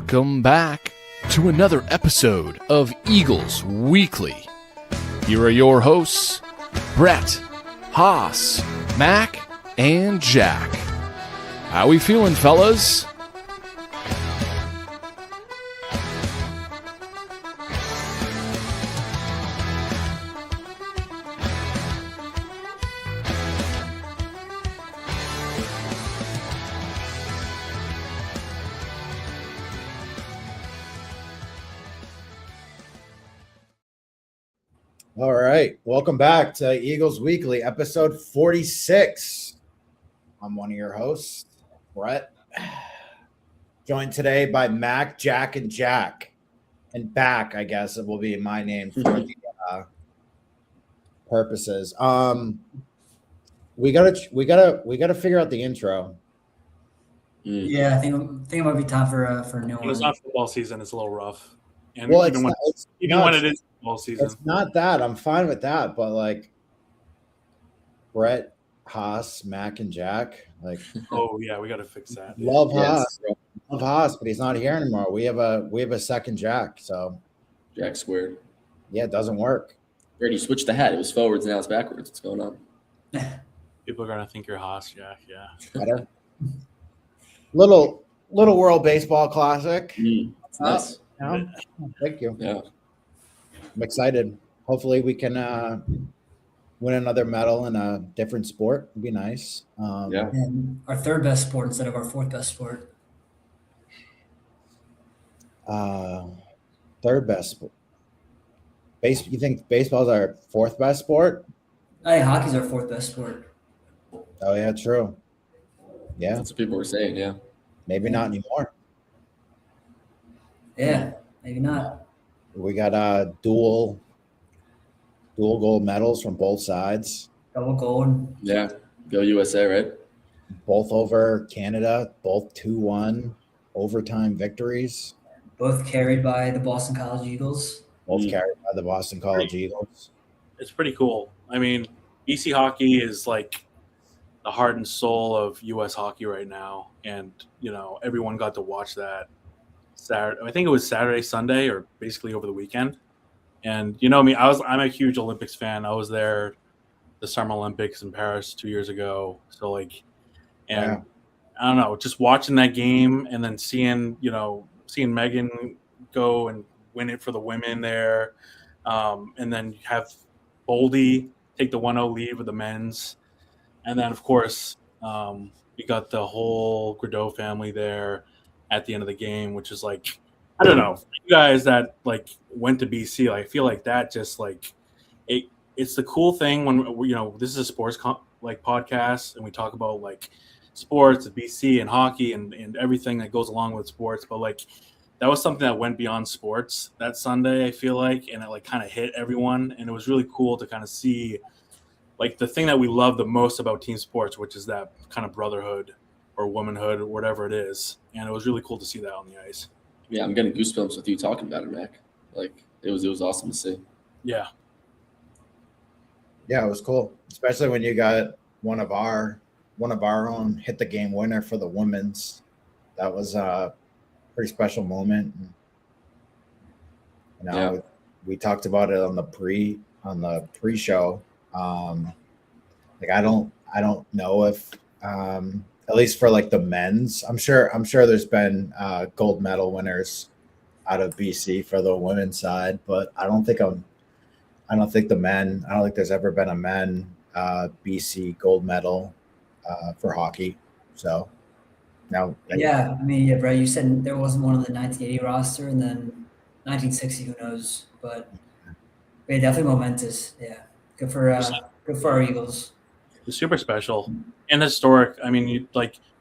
Welcome back to another episode of Eagles Weekly. Here are your hosts, Brett, Haas, Mac, and Jack. How we feeling, fellas? All right. Welcome back to Eagles Weekly, episode 46. I'm one of your hosts, Brett. Joined today by Mac, Jack, and Jack. And back, I guess it will be my name for the purposes. We gotta figure out the intro. Yeah, I think it might be time for a new one. It's not football season; it's a little rough. And Well, even when it is football season, it's not that. I'm fine with that, but like Brett, Haas, Mac, and Jack, like oh yeah, we got to fix that. love Haas, but he's not here anymore. We have a second Jack, so Jack squared. yeah, it doesn't work. Brady switched the hat. It was forwards, now it's backwards. What's going on? People are gonna think you're Haas, Jack. Yeah. Better. Little World Baseball Classic. That's nice. Yeah, thank you. Yeah. I'm excited. Hopefully we can win another medal in a different sport. It'd be nice. Yeah. And our third best sport instead of our fourth best sport. Third best sport. You think baseball's our fourth best sport? I think hockey's our fourth best sport. Oh yeah, true. Yeah, That's what people were saying, yeah. maybe not anymore. Yeah, maybe not. We got dual gold medals from both sides, Double gold. Yeah. Go USA, right? both over Canada, both 2-1 overtime victories, Both carried by the Boston College Eagles. both carried by the Boston College Eagles. It's pretty cool. I mean, BC hockey is like the heart and soul of U.S. hockey right now, and everyone got to watch that Saturday. I think it was Saturday, Sunday, or basically over the weekend. And me, I'm a huge Olympics fan. I was there the Summer Olympics in Paris 2 years ago. So I don't know, just watching that game and then seeing Meghan go and win it for the women there, and then have Boldy take the 1-0 lead with the men's, and then of course we got the whole Gaudreau family there at the end of the game, which is like, I don't know, you guys that like went to BC, I feel like that just like it's the cool thing when this is a sports podcast and we talk about like sports, BC and hockey and everything that goes along with sports, but like that was something that went beyond sports that Sunday, I feel like, and it like kind of hit everyone, and it was really cool to kind of see like the thing that we love the most about team sports, which is that kind of brotherhood or womanhood or whatever it is, and it was really cool to see that on the ice. Yeah, I'm getting goosebumps with you talking about it, Mac. Like it was awesome to see. Yeah, Yeah, it was cool, especially when you got one of our own hit the game winner for the women's. That was a pretty special moment. We talked about it on the pre-show. Like I don't know if at least for like the men's, I'm sure there's been gold medal winners out of BC for the women's side, but I don't think there's ever been a men BC gold medal for hockey. So now, Yeah, I mean, yeah, Brett, you said there wasn't one on the 1980 roster, and then 1960, who knows? But yeah, definitely momentous. Yeah, good for our Eagles. it's super special and historic. I mean,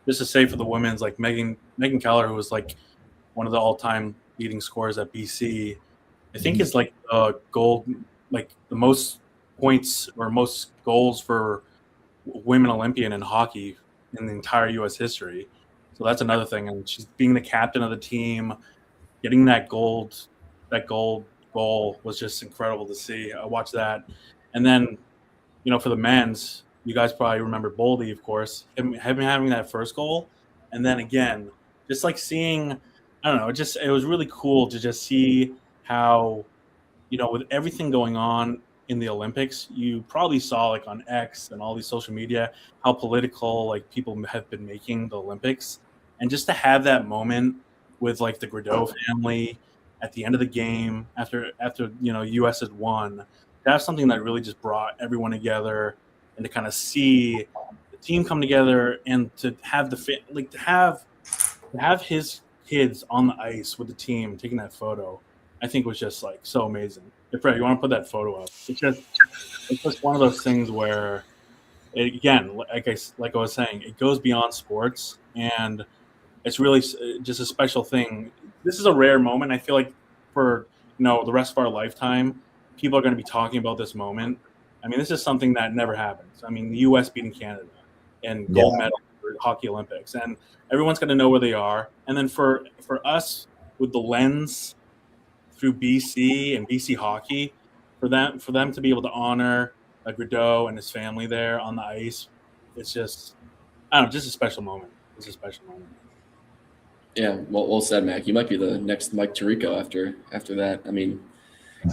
just to say for the women's, like Meghan Keller, who was like one of the all-time leading scorers at BC, I think is like gold, like the most points or most goals for women Olympian in hockey in the entire U.S. history. So that's another thing. And she's being the captain of the team, getting that gold goal was just incredible to see. I watched that. And then, for the men's, you guys probably remember Boldy, of course, him having that first goal. And then again, just like seeing I don't know. It was really cool to just see how, with everything going on in the Olympics, you probably saw like on X and all these social media how political like people have been making the Olympics, and just to have that moment with like the Gaudreau family at the end of the game after U.S. had won, to have something that really just brought everyone together, and to kind of see the team come together, and to have to have his kids on the ice with the team taking that photo, I think was just like so amazing. If Brett, you want to put that photo up, it's just one of those things where, again, like I was saying, it goes beyond sports, and it's really just a special thing. This is a rare moment. I feel like for the rest of our lifetime, people are going to be talking about this moment. I mean, this is something that never happens. I mean, the U.S. beating Canada and gold medal for hockey Olympics, and everyone's going to know where they are. And then for us, with the lens through BC and BC hockey, for them to be able to honor Gaudreau and his family there on the ice, it's just, I don't know, just a special moment. It's a special moment. Yeah, well said, Mac. You might be the next Mike Tirico after that. I mean,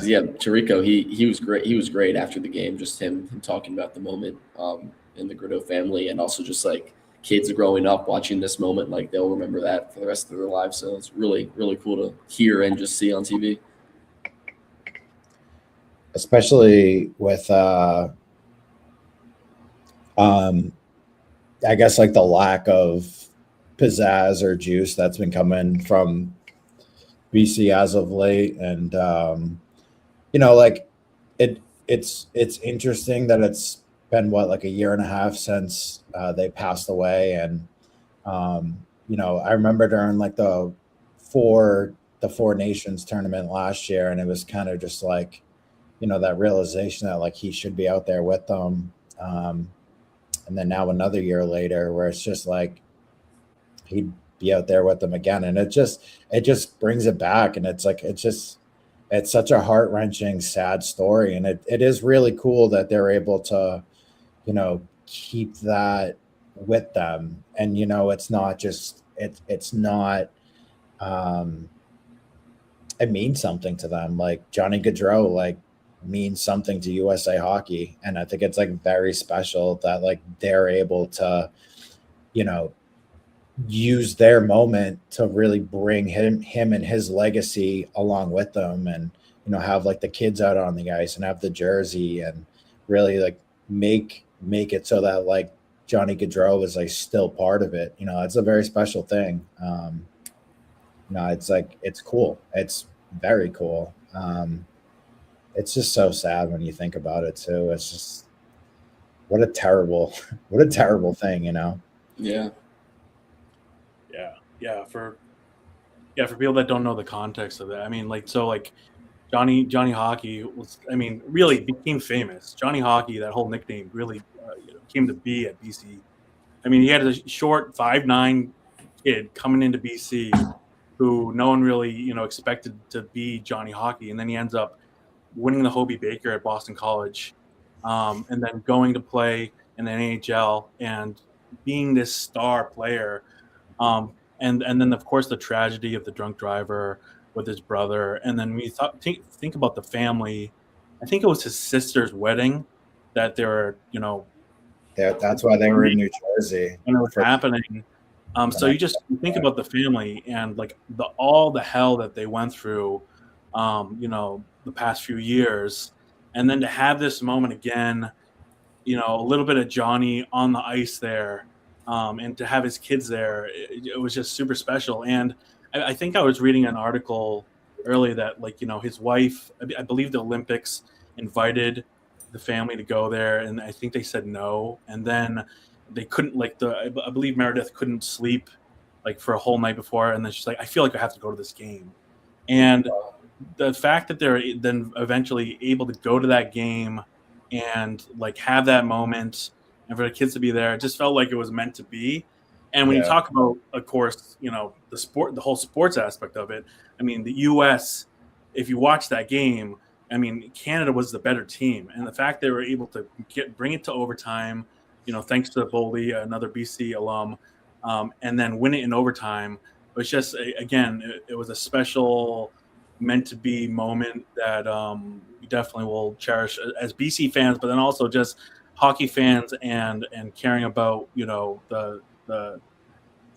yeah, Tirico, he was great. He was great after the game. Just him talking about the moment in the Gaudreau family, and also just like kids growing up watching this moment, like they'll remember that for the rest of their lives. So it's really, really cool to hear and just see on TV. Especially with I guess like the lack of pizzazz or juice that's been coming from BC as of late, and like it's interesting that it's been like a year and a half since they passed away, and I remember during like the Four Nations tournament last year, and it was kind of just like that realization that like he should be out there with them, and then now another year later where it's just like he'd be out there with them again, and it just brings it back, and it's like it's such a heart-wrenching sad story, and it is really cool that they're able to keep that with them, and it's not just it's not it means something to them. Like Johnny Gaudreau like means something to USA Hockey, and I think it's like very special that like they're able to use their moment to really bring him and his legacy along with them, and have like the kids out on the ice and have the jersey, and really like make it so that like Johnny Gaudreau is like still part of it. It's a very special thing. It's like it's cool. It's very cool. It's just so sad when you think about it too. It's just what a terrible thing, Yeah. Yeah. For people that don't know the context of it, I mean, like Johnny Hockey was, I mean, really became famous. Johnny Hockey, that whole nickname, really came to be at BC. I mean, he had a short 5'9" kid coming into BC who no one really expected to be Johnny Hockey, and then he ends up winning the Hobey Baker at Boston College, and then going to play in the NHL and being this star player. And then of course the tragedy of the drunk driver with his brother, and then we think about the family. I think it was his sister's wedding that they were, that's why they were in New Jersey when it was happening. So you think about the family and like all the hell that they went through, the past few years, and then to have this moment again, a little bit of Johnny on the ice there, and to have his kids there, it was just super special. And I think I was reading an article earlier that like his wife, I believe the Olympics invited the family to go there, and I think they said no, and then they couldn't I believe Meredith couldn't sleep like for a whole night before, and then she's like, I feel like I have to go to this game. And the fact that they're then eventually able to go to that game and like have that moment, and for the kids to be there, it just felt like it was meant to be. And when you talk about, of course, the whole sports aspect of it, I mean, the U.S., if you watch that game, I mean, Canada was the better team, and the fact they were able to bring it to overtime, thanks to Boldy, another BC alum, and then win it in overtime, was just again, it was a special, meant to be moment that we definitely will cherish as BC fans, but then also just hockey fans and caring about the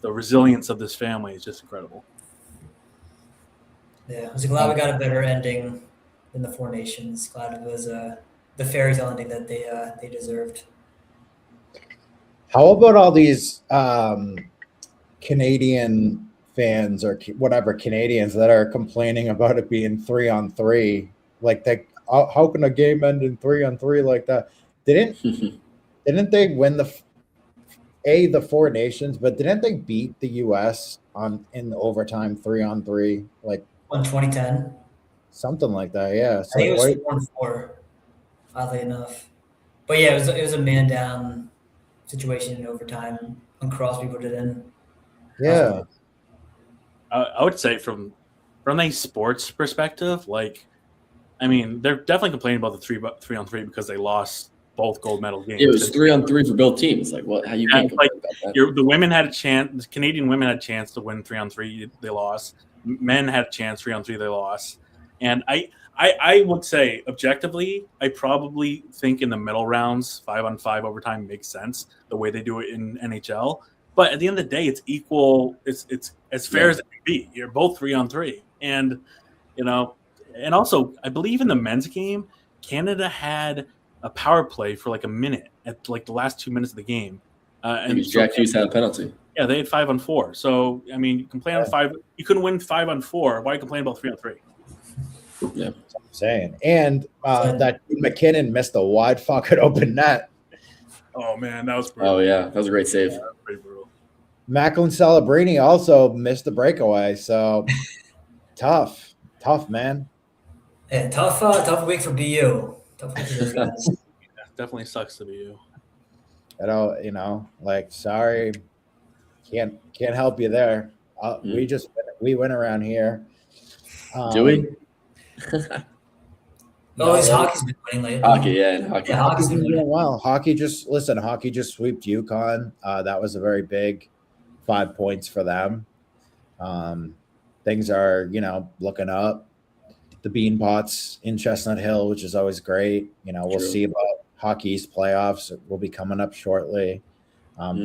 resilience of this family is just incredible. Yeah, I was glad we got a better ending than the Four Nations. Glad it was the fairy tale ending that they deserved. How about all these Canadian fans or whatever Canadians that are complaining about it being 3-on-3? Like, how can a game end in 3-on-3 like that? Didn't they win the Four Nations, but didn't they beat the US in the overtime 3-on-3? Like, in 2010, something like that. Yeah. So I think it was 4-4, oddly enough. But yeah, it was a man down situation in overtime when Crosby put it in. yeah. I would say from a sports perspective, like, I mean, they're definitely complaining about the 3-on-3 because they lost both gold medal games. It was 3-on-3 for both teams. Like, what? How you can't complain about that? The women had a chance. The Canadian women had a chance to win 3-on-3. They lost. Men had a chance 3-on-3. They lost. And I would say objectively, I probably think in the middle rounds, 5-on-5 overtime makes sense the way they do it in NHL. But at the end of the day, it's equal. It's as fair as it can be. You're both 3-on-3, and and also I believe in the men's game, Canada had a power play for like a minute at like the last 2 minutes of the game. And Jack Hughes had a penalty. Yeah, they had 5-on-4. So I mean, you complain on 5. You couldn't win 5-on-4. Why are you complaining about 3-on-3? Yeah, That's what I'm saying. And that McKinnon missed a wide fucking open net. Oh man, that was brutal. Oh yeah, that was a great save. Yeah, that was pretty brutal. Macklin Celebrini also missed the breakaway. So tough, man. Yeah, tough week for BU. Tough week for those guys. Yeah, definitely sucks to be you. I don't, like, sorry, can't help you there. We win around here. Do we? Oh, his hockey's been winning lately. Hockey, yeah, hockey. Yeah, Hockey's hockey's been been doing winning. well. Hockey just swept UConn. That was a very big 5 points for them. Things are, looking up. The Bean Pots in Chestnut Hill, which is always great. We'll True. see about hockey's playoffs. Will be coming up shortly.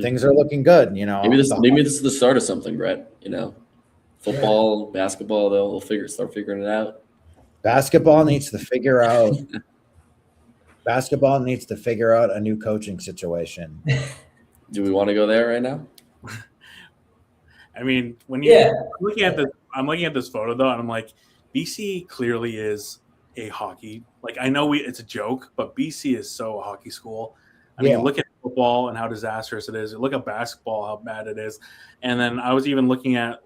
Things are looking good. Maybe this is the start of something, Brett. Football, basketball, they'll start figuring it out. Basketball needs to figure out. Basketball needs to figure out a new coaching situation. Do we want to go there right now? I mean, when I'm looking at this photo though, and I'm like, BC clearly is a hockey. Like, I know it's a joke, but BC is so a hockey school. I mean, look at football and how disastrous it is. Look at basketball, how bad it is. And then I was even looking at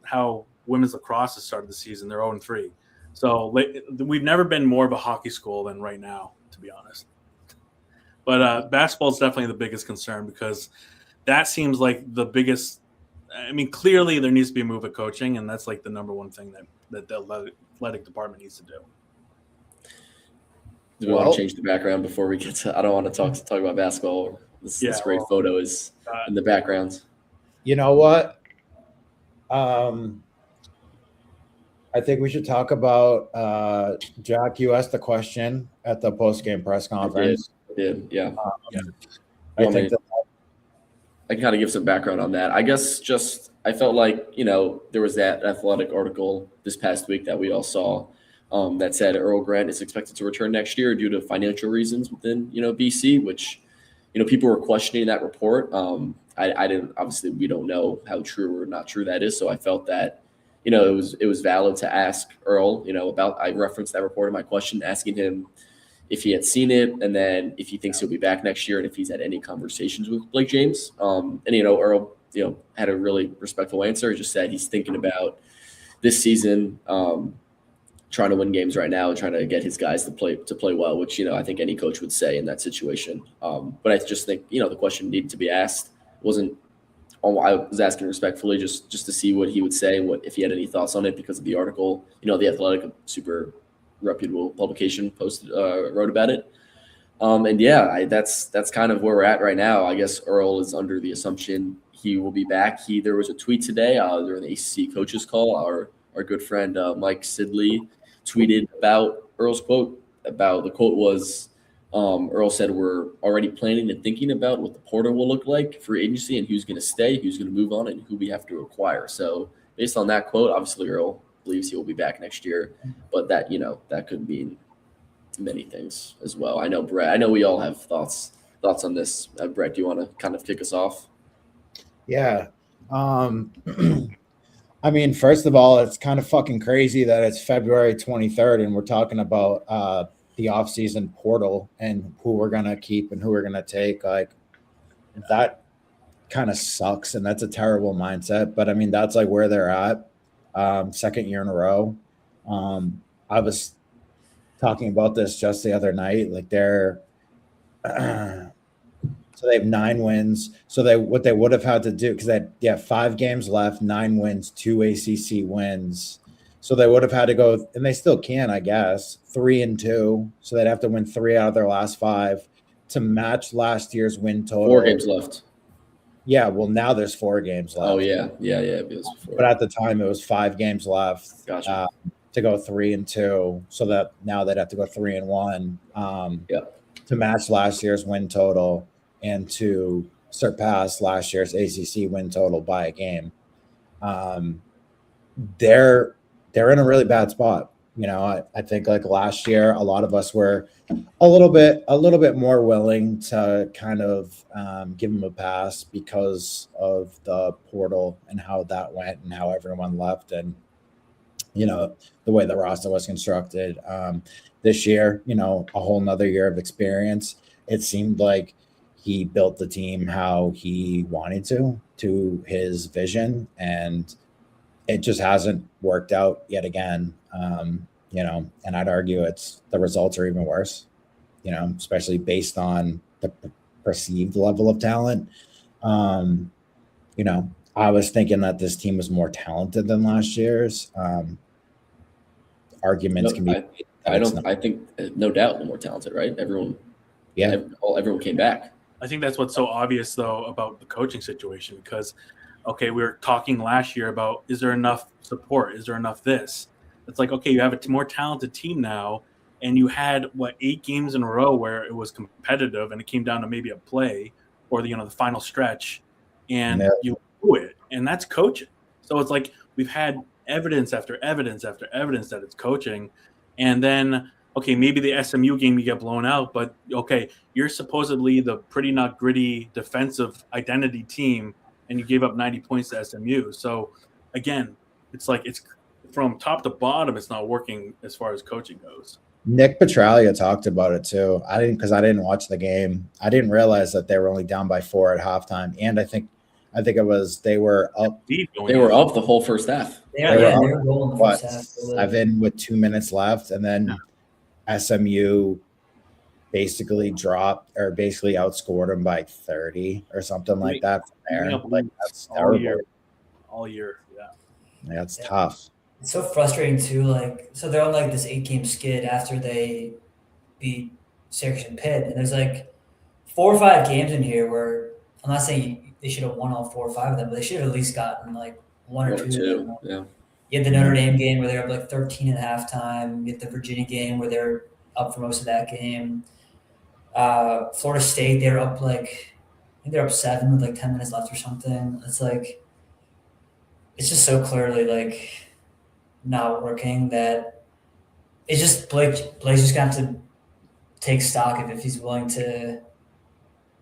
how women's lacrosse has started the season. They're 0-3. So we've never been more of a hockey school than right now, to be honest. But basketball is definitely the biggest concern because that seems like the biggest. I mean, clearly there needs to be a move at coaching, and that's like the number one thing that the athletic department needs to do. Do we want to change the background before we get to? I don't want to talk about basketball. This great photo is in the background. You know what? I think we should talk about Jack. You asked the question at the post-game press conference. I did. Yeah. I think I can kind of give some background on that. I guess I felt like, there was that athletic article this past week that we all saw that said Earl Grant is expected to return next year due to financial reasons within, BC, which, people were questioning that report. I didn't, obviously we don't know how true or not true that is. So I felt that, it was valid to ask Earl, I referenced that report in my question, asking him if he had seen it, and then if he thinks he'll be back next year, and if he's had any conversations with Blake James. And Earl, had a really respectful answer. He just said he's thinking about this season, trying to win games right now and trying to get his guys to play well, which I think any coach would say in that situation. But I just think the question needed to be asked. I was asking respectfully just to see what he would say and if he had any thoughts on it because of the article. The Athletic, super reputable publication, wrote about it. And yeah, that's kind of where we're at right now. I guess Earl is under the assumption he will be back. There was a tweet today during the ACC coaches call. Our good friend Mike Sidley tweeted about Earl's quote. The quote was, Earl said, "We're already planning and thinking about what the portal will look like for agency and who's going to stay, who's going to move on, and who we have to acquire." So based on that quote, obviously Earl believes he will be back next year, but that could mean many things as well. I know, Brett. I know we all have thoughts on this. Brett, do you want to kind of kick us off? Yeah. I mean, first of all, it's kind of fucking crazy that it's February 23rd and we're talking about the offseason portal and who we're gonna keep and who we're gonna take. Like, that kind of sucks, and that's a terrible mindset. But I mean, that's like where they're at. Second year in a row. I was talking about this just the other night. Like, they're so they have 9 wins. So what they would have had to do, because they had 5 games left, 9 wins, 2 ACC wins. So they would have had to go, and they still can, I guess, 3-2. So they'd have to win 3 out of their last 5 to match last year's win total. 4 games left. Yeah, well, now there's 4 games left. Oh yeah. But at the time, it was 5 games left. Gotcha. To go 3-2, so that now they'd have to go 3-1 to match last year's win total and to surpass last year's ACC win total by a game. They're in a really bad spot. You know, I think like last year, a lot of us were a little bit more willing to kind of give them a pass because of the portal and how that went and how everyone left and, you know, the way the roster was constructed. This year, you know, a whole nother year of experience. It seemed like he built the team how he wanted to his vision, and it just hasn't worked out yet again. You know, and I'd argue the results are even worse, you know, especially based on the perceived level of talent. You know, I was thinking that this team was more talented than last year's. Arguments can be. I think no doubt more talented, right? Everyone came back. I think that's what's so obvious though about the coaching situation, because we were talking last year about, is there enough support? Is there enough this? It's like, okay, you have a more talented team now, and you had 8 games in a row where it was competitive and it came down to maybe a play or the final stretch, and you do it, and that's coaching. So it's like we've had evidence after evidence after evidence that it's coaching, and then maybe the SMU game you get blown out, but you're supposedly the pretty not gritty defensive identity team, and you gave up 90 points to SMU. So again, it's like it's from top to bottom, it's not working as far as coaching goes. Nick Petralia talked about it too. I didn't watch the game. I didn't realize that they were only down by 4 at halftime, and I think it was they were up. They were up the whole first half. They were rolling the first half. 7 with 2 minutes left, and then SMU basically outscored them by 30 or something like that from there. Like, that's terrible. All year. That's tough. It's so frustrating too. Like, so they're on like this 8-game skid after they beat Syracuse and Pitt, and there's like 4 or 5 games in here where I'm not saying they should have won all 4 or 5 of them, but they should have at least gotten like 1 or 2. Yeah. You had the Notre Dame game where they're up like 13 at halftime. You had the Virginia game where they're up for most of that game. Florida State, they're up I think they're up 7 with like 10 minutes left or something. It's like, it's just so clearly like not working that it's just Blake's just got to take stock of if he's willing to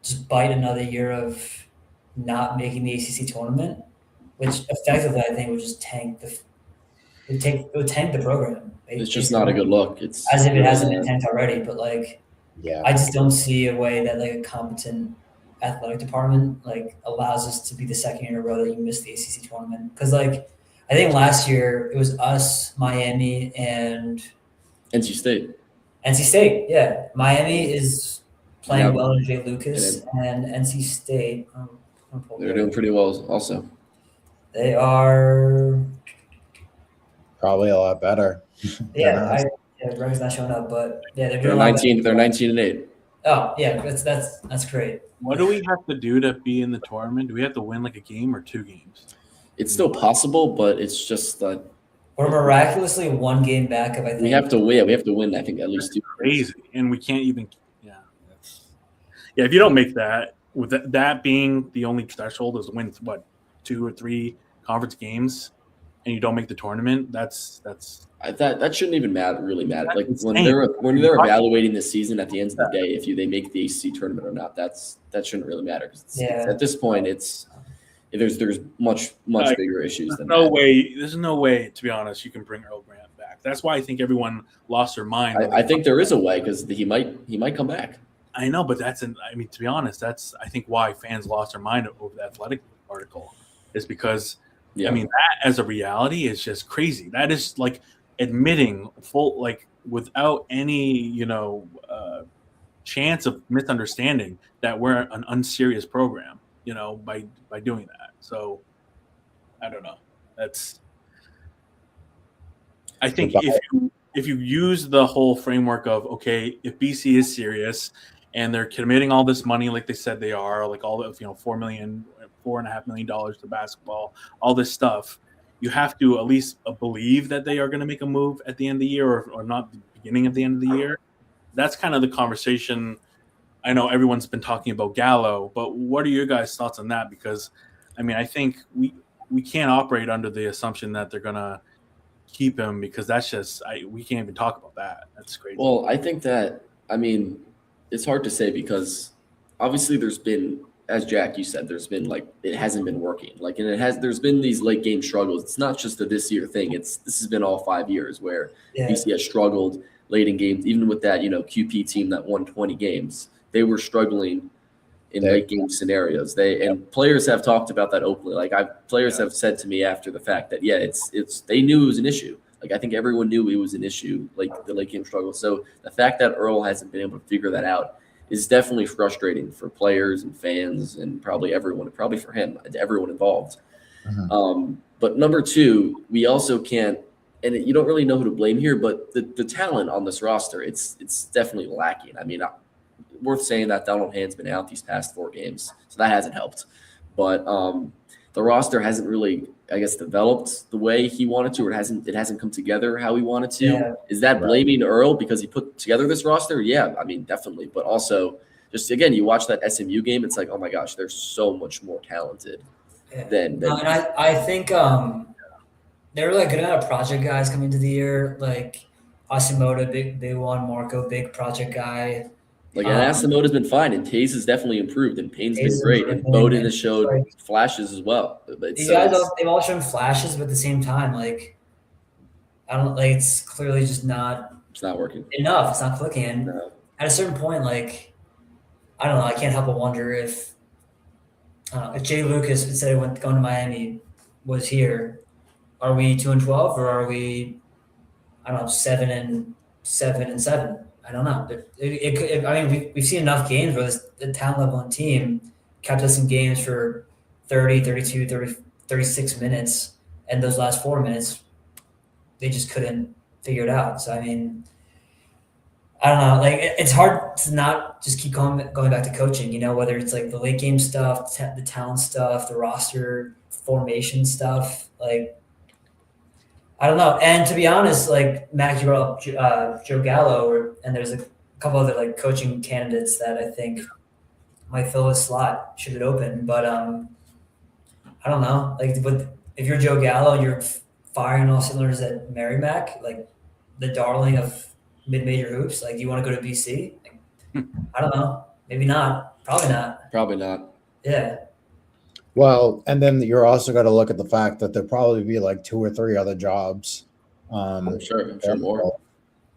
just bite another year of not making the ACC tournament, which effectively I think would just tank it would tank the program. It's just not a good look. It's as if it hasn't been tanked already, but I just don't see a way that like a competent athletic department allows us to be the second year in a row that you missed the ACC tournament. Because I think last year it was us, Miami, and NC State. NC State, yeah. Miami is playing well in Jay Lucas, and NC State. They're doing pretty well also. They are probably a lot better. Yeah, Greg's not showing up, but yeah, they're doing 19. They're 19-8. Oh yeah, that's great. What do we have to do to be in the tournament? Do we have to win like a game or 2 games? It's still possible, but it's just that We're miraculously 1 game back of I think. we have to win. We have to win. I think at least 2. Crazy, and we can't even. Yeah. If you don't make that, with that being the only threshold is win 2 or 3 conference games, and you don't make the tournament. That shouldn't even really matter. Like That's when insane. they're evaluating the season at the end of the day, if they make the ACC tournament or not, that shouldn't really matter. It's, at this point, there's much bigger issues than that. There's no way, to be honest, you can bring Earl Grant back. That's why I think everyone lost their mind. I think there is a way because he might come back. I know, but to be honest, that's I think why fans lost their mind over the Athletic article is because Yeah. that as a reality is just crazy. That is like admitting without any chance of misunderstanding that we're an unserious program. By doing that. So I don't know. I think if you use the whole framework of okay, if BC is serious and they're committing all this money like they said they are, like all of $4.5 million to basketball, all this stuff, you have to at least believe that they are going to make a move at the end of the year or not the beginning of the end of the year. That's kind of the conversation. I know everyone's been talking about Gallo, but what are your guys' thoughts on that? Because, I think we can't operate under the assumption that they're going to keep him because that's just we can't even talk about that. That's crazy. Well, I think that it's hard to say because obviously there's been, as Jack you said, there's been it hasn't been working. And there's been these late game struggles. It's not just a this year thing. This has been all 5 years where BC has struggled late in games, even with that QP team that won 20 games. They were struggling in late game scenarios. And players have talked about that openly. Players have said to me after the fact that they knew it was an issue. I think everyone knew it was an issue, the late game struggle. So the fact that Earl hasn't been able to figure that out is definitely frustrating for players and fans and probably everyone, probably for him, everyone involved. Mm-hmm. But number 2, we also can't, and you don't really know who to blame here, but the talent on this roster, it's definitely lacking. Worth saying that Donald Hand's been out these past 4 games, so that hasn't helped. But the roster hasn't really, developed the way he wanted to, or it hasn't come together how he wanted to. Yeah. Is that blaming Earl because he put together this roster? Yeah, definitely. But also, just again, you watch that SMU game, it's like, oh my gosh, they're so much more talented than. And I think they were good amount of project guys coming into the year, like Asimoda, big one, Marco, big project guy. And Asimoda's been fine, and Taze has definitely improved, and Payne's been great, and Bowden has showed flashes as well. But these guys, they've all shown flashes, but at the same time, I don't it's clearly just not. It's not working enough. It's not clicking. No. At a certain point, I don't know. I can't help but wonder if Jay Lucas, instead of going to Miami, was here. Are we 2-12 or are we? I don't know, 7-7. I don't know. We've seen enough games where the talent level and team kept us in games for 30, 32, 30, 36 minutes, and those last 4 minutes, they just couldn't figure it out. So, I don't know. It's hard to not just keep going back to coaching, whether it's the late game stuff, the talent stuff, the roster formation stuff. I don't know. And to be honest, Mac, you brought up Joe Gallo, and there's a couple other coaching candidates that I think might fill a slot should it open. But I don't know. If you're Joe Gallo, you're firing all cylinders at Merrimack, the darling of mid-major hoops. Do you want to go to BC? I don't know. Maybe not. Probably not. Probably not. Yeah. Well, and then you're also got to look at the fact that there'll probably be 2 or 3 other jobs. I'm sure more.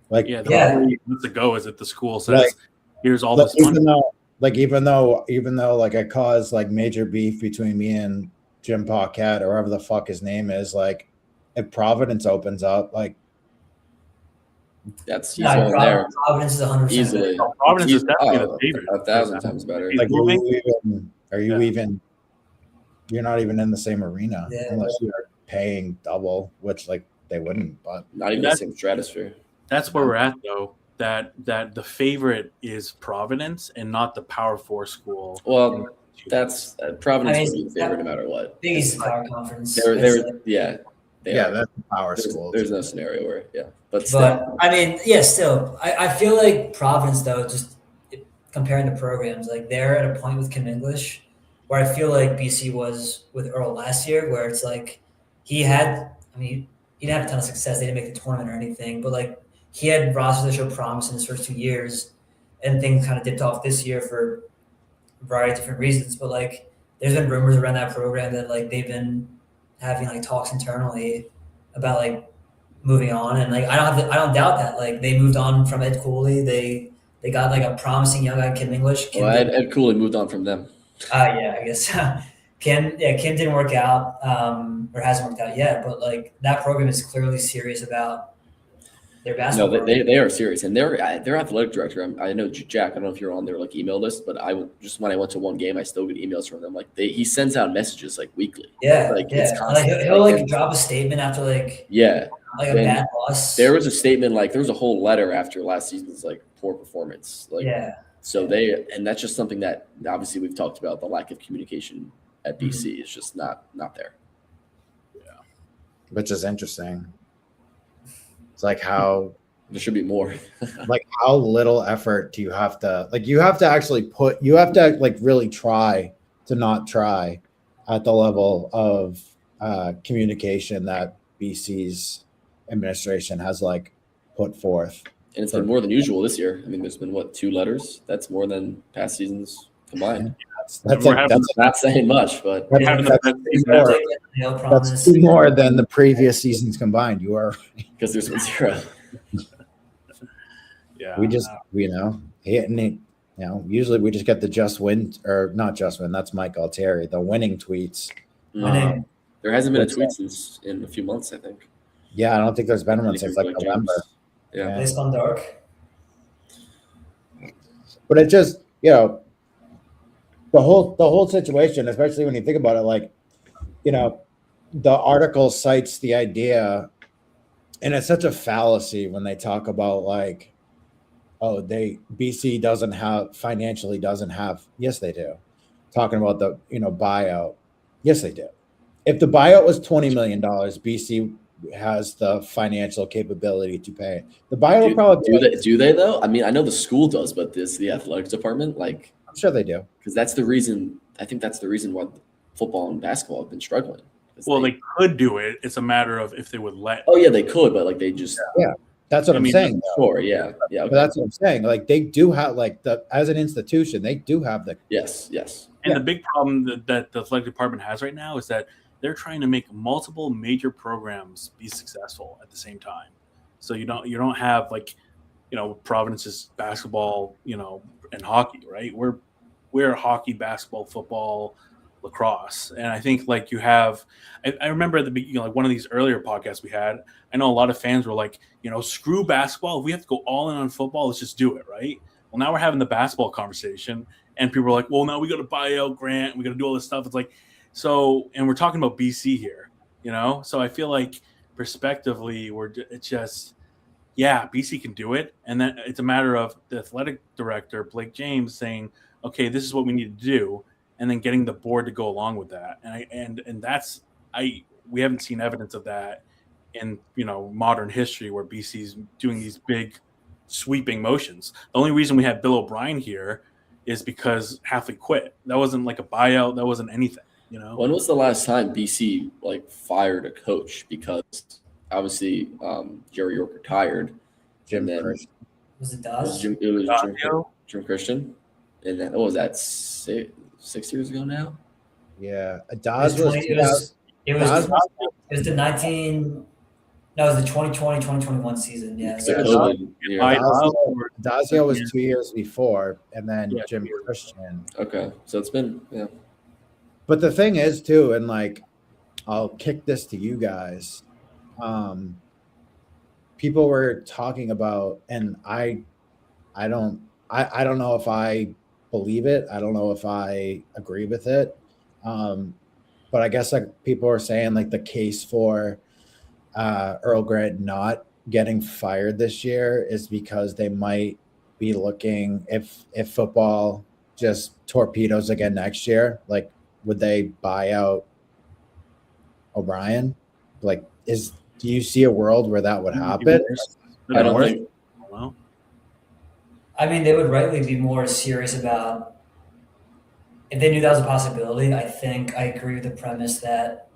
Probably months ago is at the school says here's all this even money. though it caused major beef between me and Jim Paquette or whatever the fuck his name is, if Providence opens up, that's there. Providence is 100% Easily. Providence is definitely the favorite. 1,000 times better. You're not even in the same arena Yeah. unless you're paying double, which they wouldn't, but Not even the same stratosphere. That's where we're at, though. that the favorite is Providence and not the Power 4 school. Well, that's Providence I mean, would be the favorite no matter what. Big East Power Conference. They're they Yeah, are. that's the power school. There's no scenario where but still. But I mean, yeah, still, I feel like Providence though, just comparing the programs, like they're at a point with Kim English where I feel like BC was with Earl last year, where it's like he didn't have a ton of success. They didn't make the tournament or anything, but like he had rosters that showed promise in his first 2 years, and things kind of dipped off this year for a variety of different reasons. But like, there's been rumors around that program that like they've been having like talks internally about like moving on, and like I don't doubt that. Like they moved on from Ed Cooley. They got like a promising young guy, Kim English. Ed Cooley moved on from them. Yeah, I guess Kim didn't work out, or hasn't worked out yet. But like that program is clearly serious about their basketball. No, they are serious, and their athletic director. I know Jack. I don't know if you're on their like email list, but when I went to one game, I still get emails from them. Like he sends out messages like weekly. Yeah, like yeah. it's constant. Like he'll like drop a statement after like a bad loss. There was a statement like there was a whole letter after last season's like poor performance. Like so and that's just something that obviously we've talked about, the lack of communication at BC is just not there. Yeah, which is interesting. It's like how there should be more. Like how little effort do you have to actually like really try to not try at the level of communication that BC's administration has like put forth. And it's been more than usual this year. I mean, there's been 2 letters. That's more than past seasons combined. That's not saying much, but that's 2 more than the previous seasons combined. You are because there's been 0. Yeah, usually we just get the just win, or not just win. That's Mike Altieri, the winning tweets. There hasn't been a tweet since in a few months, I think. Yeah, I don't think there's been one since like November. Yeah, it's gone dark. But it just, the whole situation, especially when you think about it, like, the article cites the idea, and it's such a fallacy when they talk about like, BC financially doesn't have. Yes, they do. Talking about the buyout. Yes, they do. If the buyout was $20 million, BC has the financial capability to pay it. The buyout will probably do they though? I mean, I know the school does, but does the athletics department? Like, I'm sure they do, because that's the reason. I think that's the reason why football and basketball have been struggling. Well, they could do it. It's a matter of if they would let. Oh yeah, they could, but like they just. Yeah, that's what I'm saying. Sure, yeah. Okay. But that's what I'm saying. Like they do have, like as an institution, they do have the. Yes. And the big problem that the athletic department has right now is that they're trying to make multiple major programs be successful at the same time. So you don't have like, Providence's basketball, and hockey, right? We're hockey, basketball, football, lacrosse. And I think like you have, I remember at the beginning, like one of these earlier podcasts we had, I know a lot of fans were like, screw basketball. If we have to go all in on football, let's just do it. Right. Well, now we're having the basketball conversation and people are like, well, now we got to buy out Grant. We got to do all this stuff. It's like, and we're talking about BC here, so I feel like prospectively it's just, BC can do it. And then it's a matter of the athletic director, Blake James, saying, okay, this is what we need to do. And then getting the board to go along with that. We haven't seen evidence of that in, modern history where BC's doing these big sweeping motions. The only reason we have Bill O'Brien here is because Halfley quit. That wasn't like a buyout. That wasn't anything. When was the last time BC like fired a coach? Because obviously Jerry York retired. Jim Christian. Was it Daz? It was Jim Christian. And then what was that, 6 years ago now? Yeah, Daz was the 2020-2021 season. Yeah. Dazio was 2 years before, and then Jim Christian. Okay, so it's been But the thing is too, and like, I'll kick this to you guys. People were talking about, and I don't know if I believe it. I don't know if I agree with it. But I guess like people are saying like the case for Earl Grant not getting fired this year is because they might be looking if football just torpedoes again next year, like would they buy out O'Brien? Like, do you see a world where that would happen? I don't think. Well, I mean, they would rightly be more serious about if they knew that was a possibility. I think I agree with the premise that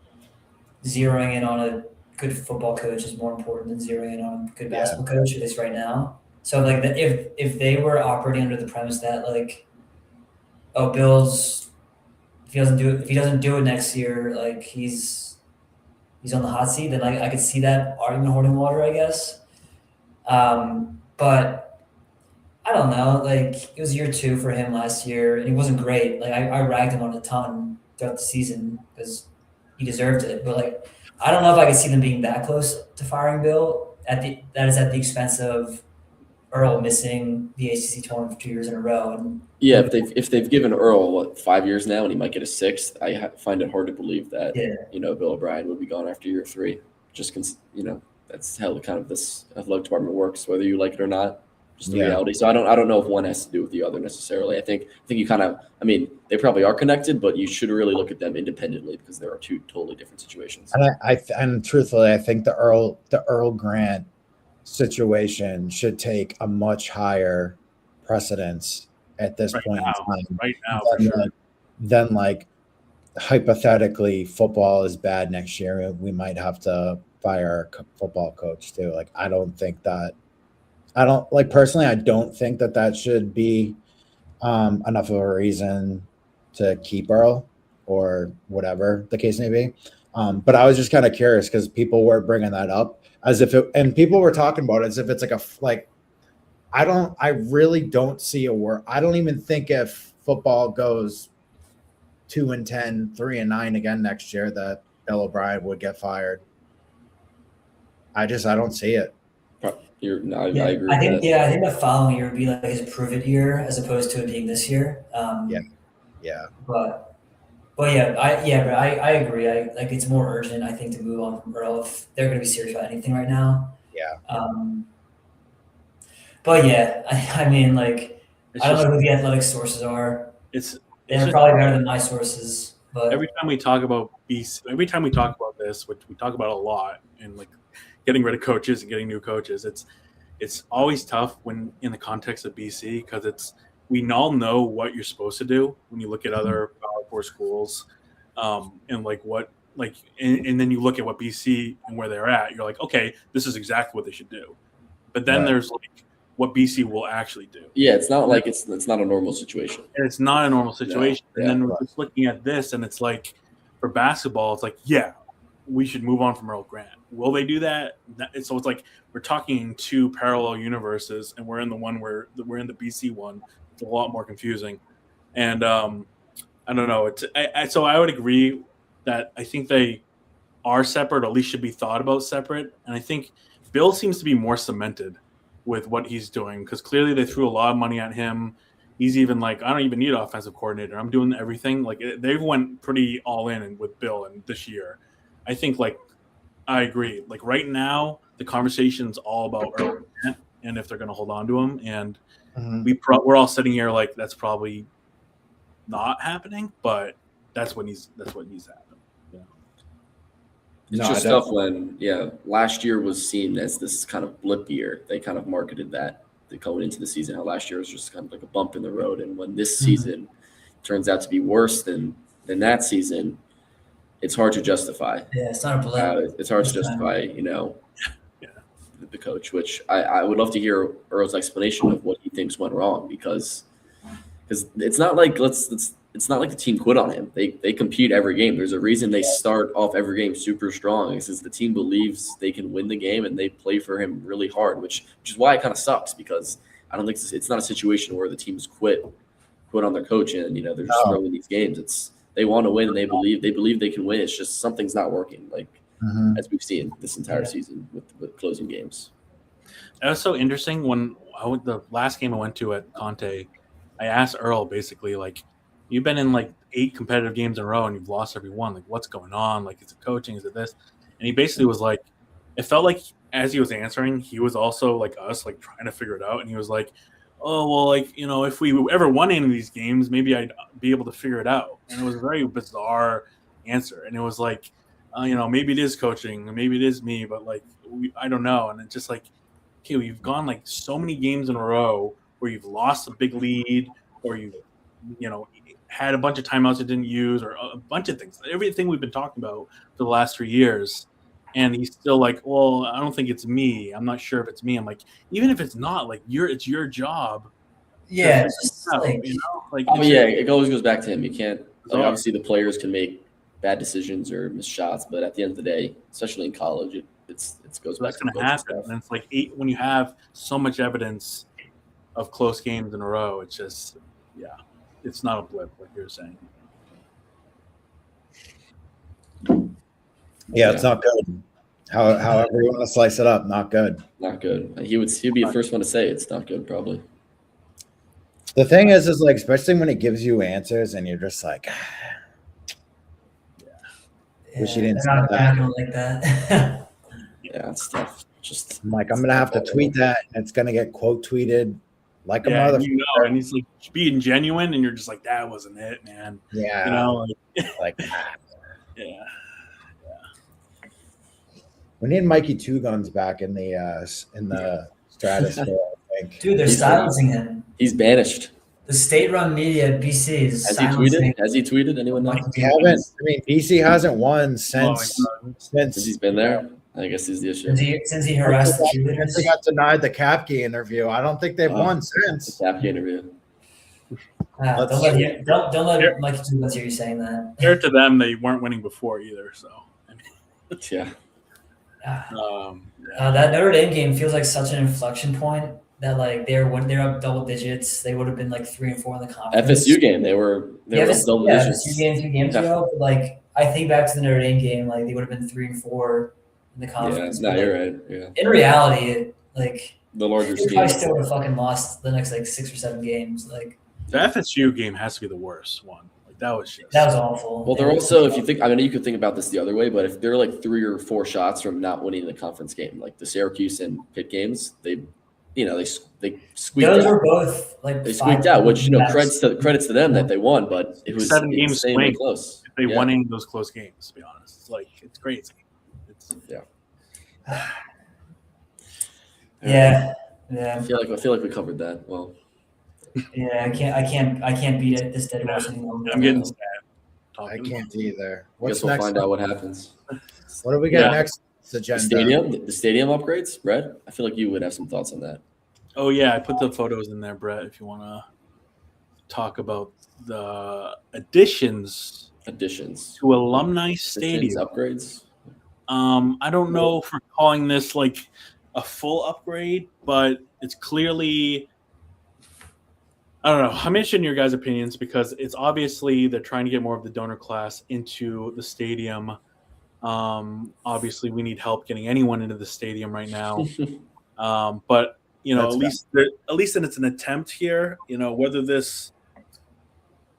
zeroing in on a good football coach is more important than zeroing in on a good basketball coach, at least right now. So like if they were operating under the premise that like, oh, Bill's if he doesn't do it next year, like he's on the hot seat, then I could see that argument holding water, I guess. But I don't know. Like it was year 2 for him last year, and he wasn't great. Like I ragged him on a ton throughout the season because he deserved it. But like I don't know if I could see them being that close to firing Bill. That is at the expense of Earl missing the ACC tournament for 2 years in a row. And Yeah, if they've given Earl 5 years now, and he might get a 6th, I find it hard to believe that Bill O'Brien would be gone after year 3. Just that's how kind of this athletic department works, whether you like it or not. Just the reality. So I don't know if one has to do with the other necessarily. I think you kind of. I mean, they probably are connected, but you should really look at them independently because there are 2 totally different situations. And truthfully, I think the Earl Grant situation should take a much higher precedence at this point in time. Right now, for sure. Then like hypothetically, football is bad next year. We might have to fire our football coach too. Like I don't think that should be enough of a reason to keep Earl or whatever the case may be. But I was just kind of curious because people were bringing that up as if and people were talking about it as if it's I really don't see a world. I don't even think if football goes 2-10, 3-9 again next year that Bill O'Brien would get fired. I don't see it. I agree. I think the following year would be like his prove it year as opposed to it being this year. But I agree. Like it's more urgent, I think, to move on from Earl if they're going to be serious about anything right now. Yeah. But yeah, I mean, like I don't know who the athletic sources are. They're probably better than my sources. But every time we talk about this, which we talk about a lot, and like getting rid of coaches and getting new coaches, it's always tough when in the context of BC because we all know what you're supposed to do when you look at other Power 4 schools, and and then you look at what BC and where they're at, you're like, okay, this is exactly what they should do. But then there's like what BC will actually do. Yeah, it's not like it's not a normal situation. And it's not a normal situation. And then we're just looking at this, and it's like for basketball, it's like, yeah, we should move on from Earl Grant. Will they do that? So it's like we're talking in 2 parallel universes, and we're in the one where we're in the BC one. It's a lot more confusing, and I don't know. So I would agree that I think they are separate, or at least should be thought about separate. And I think Bill seems to be more cemented with what he's doing because clearly they threw a lot of money at him. He's even like, I don't even need an offensive coordinator. I'm doing everything. Like they went pretty all in with Bill and this year. I think I agree. Like right now, the conversation's all about Earl Grant and if they're going to hold on to him. And we're all sitting here like that's probably not happening, but that's what needs to happen. It's just tough when, last year was seen as this kind of blip year. They kind of marketed that going into the season, how last year was just kind of like a bump in the road. And when this season turns out to be worse than that season, it's hard to justify. Yeah, it's not a blip. It's hard to justify, the coach, which I would love to hear Earl's explanation of what he thinks went wrong because it's not like it's not like the team quit on him. They compete every game. There's a reason they start off every game super strong. It's the team believes they can win the game and they play for him really hard, which is why it kind of sucks because I don't think it's not a situation where the teams quit on their coach and they're just throwing these games. They want to win and they believe they can win. It's just something's not working. Like as we've seen this entire season with closing games. That was so interesting when the last game I went to at Conte, I asked Earl basically like, you've been in like 8 competitive games in a row and you've lost every one. Like, what's going on? Like, is it coaching? Is it this? And he basically was like, it felt like as he was answering, he was also like us, like trying to figure it out. And he was like, oh, well, like, you know, if we ever won any of these games, maybe I'd be able to figure it out. And it was a very bizarre answer. And it was like, you know, maybe it is coaching, maybe it is me, but like, I don't know. And it's just like, okay, we've gone like so many games in a row where you've lost a big lead, or you know, had a bunch of timeouts you didn't use, or a bunch of things, everything we've been talking about for the last 3 years. And he's still like, well, I don't think it's me. I'm not sure if it's me. I'm like, even if it's not, like, it's your job. Yeah, it's just out, like, you know, like, Oh yeah, it always goes back to him. You can't. Like, Bizarre. obviously, the players can make bad decisions or miss shots, but at the end of the day, especially in college, it goes back that's to going the to coaching happen. staff. And it's like when you have so much evidence of close games in a row, it's just, yeah, it's not a blip, like you're saying. Yeah, it's not good. However you want to slice it up, not good. Not good. He'd be the first one to say it's not good, probably. The thing is like, especially when it gives you answers and you're just like, wish you didn't say they're that. not gonna like that. Yeah, it's tough. Just I'm like, I'm gonna have to tweet that, and it's gonna get quote tweeted like a Yeah, mother. and you know, and he's like being genuine, and you're just like, that wasn't it, man. Yeah, You know, like, like yeah. we need Mikey Two Guns back in the stratosphere. I think. Dude, they're He's silencing him. he's banished. The state-run media, BC, is Has he silencing. tweeted? Has he tweeted? Anyone know? Mikey He Two haven't. Guns. I mean, BC hasn't won Oh, since Since he's been there, I guess is the issue. Since he harassed the Since they cheerleaders. got denied the Kapke interview. I don't think they've won since. Happy interview. Don't let Mikey Two Guns hear you saying that. Compared to them, they weren't winning before either. So, I mean, Yeah. That Notre Dame game feels like such an inflection point that like when they're up double digits, they would have been like 3 and 4 in the conference. FSU game, they were up double digits. FSU game 2 games ago. But like I think back to the Notre Dame game, like they would have been 3 and 4 in the Yeah, conference. no, But, you're like, right. Yeah, in reality, like the larger they scheme. probably still would have fucking lost the next like 6 or 7 games. Like the FSU game has to be the worst one. Like that was just awful. Well, they're also, if you think, I mean, you could think about this the other way, but if they're like 3 or 4 shots from not winning the conference game, like the Syracuse and Pitt games, they squeaked Those out. were both like They 5 squeaked out, which games. credits to them that they won, but it was 7 games insanely swing. close. if they Yeah. won any of those close games. To be honest, it's like it's crazy. It's Yeah. I feel like we covered that well. Yeah, I can't beat it this dead horse anymore. I'm getting sad. I Talking. can't either. I What's guess we'll next? find out what happens. What do we got Yeah. next? The Agenda. stadium upgrades, Brett. I feel like you would have some thoughts on that. Oh yeah, I put the photos in there, Brett. If you want to talk about the additions to Alumni Stadium. Upgrades. I don't know if we're calling this like a full upgrade, but it's clearly. I don't know. I'm interested in your guys' opinions because it's obviously they're trying to get more of the donor class into the stadium. Obviously, we need help getting anyone into the stadium right now. But you know, at least it's an attempt here. You know, whether this.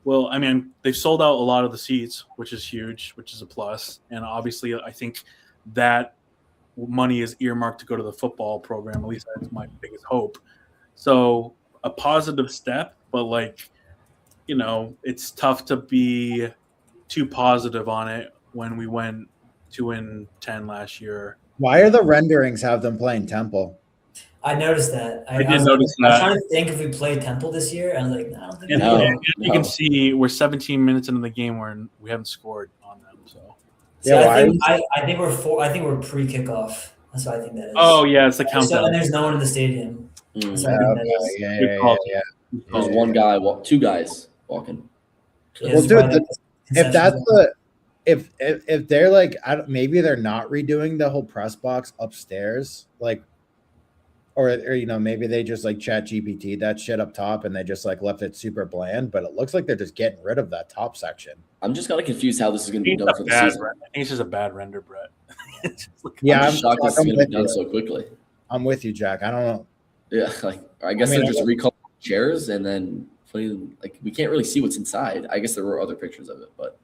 Well, I mean, they've sold out a lot of the seats, which is huge, which is a plus. And obviously, I think that money is earmarked to go to the football program. At least that's my biggest hope. So a positive step, but like, you know, it's tough to be too positive on it when we went 2-10 last year. Why are the renderings have them playing Temple? I noticed that. I did notice that. I was trying to think if we played Temple this year, and I was like, no, I don't think we No. did. You can see we're 17 minutes into the game where we haven't scored on them. So. See, Yeah, I think we're pre-kickoff. That's what I think that is. Oh yeah, it's the So, countdown. and there's no one in the stadium. That's what I think that is. Yeah. There's one guy, two guys walking. Yeah, Well, that's dude, why If that's if they're like, maybe they're not redoing the whole press box upstairs, like, or you know, maybe they just like Chat GPT that shit up top and they just like left it super bland. But it looks like they're just getting rid of that top section. I'm just kind of confused how this is going to be It's done a for the bad season. render. I think it's just a bad render, Brett. It's just like- Yeah, I'm just shocked this is I'm going to with be done you. so quickly. I'm with you, Jack. I don't know. Yeah, like I guess I mean, they're just recalling chairs and then putting like we can't really see what's inside. I guess there were other pictures of it, but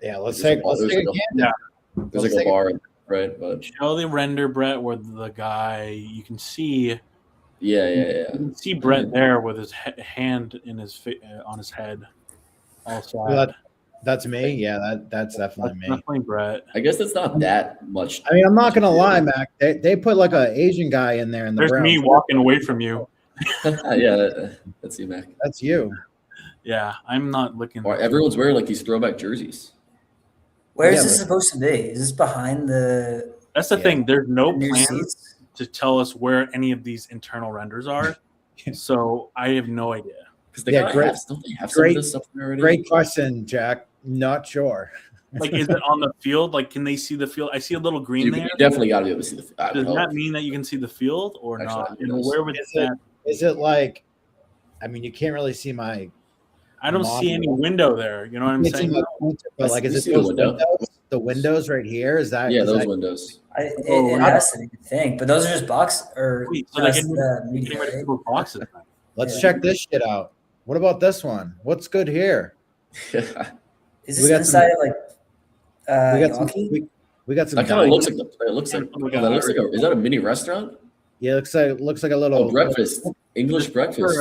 Yeah, let's There's take a- a there's gander. Yeah. there's Let's like take a bar right? But Show the render, Brett, where the guy you can see. yeah. You can see Brett there with his hand in his on his head, all sad. That's me. Yeah, that's definitely me. Definitely Brett. I guess that's not that much. I mean, I'm not gonna lie, Mac. They put like an Asian guy in there in the There's Browns. me walking away from you. Yeah, that's you, Mac. That's you. Yeah, I'm not looking. Or everyone's wearing like these throwback jerseys. Where is Yeah, this but- supposed to be? Is this behind the That's the Yeah. thing. There's no new plan seats? to tell us where any of these internal renders are. So I have no idea. Because they Yeah, don't they have some of this stuff already? Great question, Jack. Not sure. Like, is it on the field? Like, can they see the field? I see a little green You there. definitely got to be able to see the field. Does that mean that you can see the field or Actually, not? who And knows? where would Is that? Is it like? I mean, you can't really see my. I don't see any window there. You know what I'm It's in saying? my pointer, but like, is You it see the those window. windows? The windows right here? Is that? Yeah, is those that- windows. It has to be, I think. But those are just box or Wait, so they just can the getting media, rid of right? people's boxes. Then. Let's Yeah. check this shit out. What about this one? What's good here? Is We this got inside of like We got some. Yonki? We got some. That kind of dining- looks like it looks like is that a mini restaurant? Yeah, it looks like a little Oh, breakfast, English breakfast,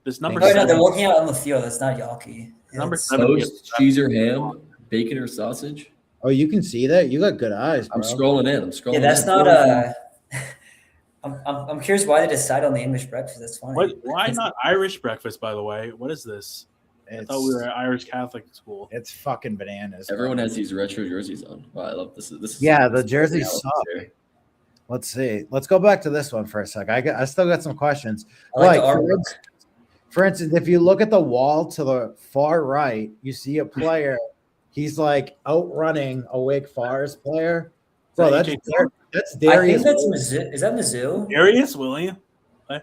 This number Oh, Oh, no, seven. they're walking out on the field. That's not Yonki. Number It's- 7. toast, cheese or ham, bacon or sausage. Oh, you can see that. You got good eyes, bro. I'm scrolling in. Yeah, that's in. not I'm curious why they decide on the English breakfast. That's funny. Why not Irish breakfast? By the way, what is this? I thought we were at Irish Catholic school. It's fucking bananas. Everyone has these retro jerseys on. Wow, I love this. This is Yeah, the this is jerseys reality suck. here. Let's see. Let's go back to this one for a sec. I still got some questions. I like the Like, artwork. for instance, if you look at the wall to the far right, you see a player. He's like outrunning a Wake Forest player. Bro, that's AJ that's I think Darius. that's Mizzou. Is that Mizzou? Darius William.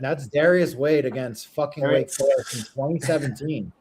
That's Darius Wade against fucking Wake Darius. Forest in 2017.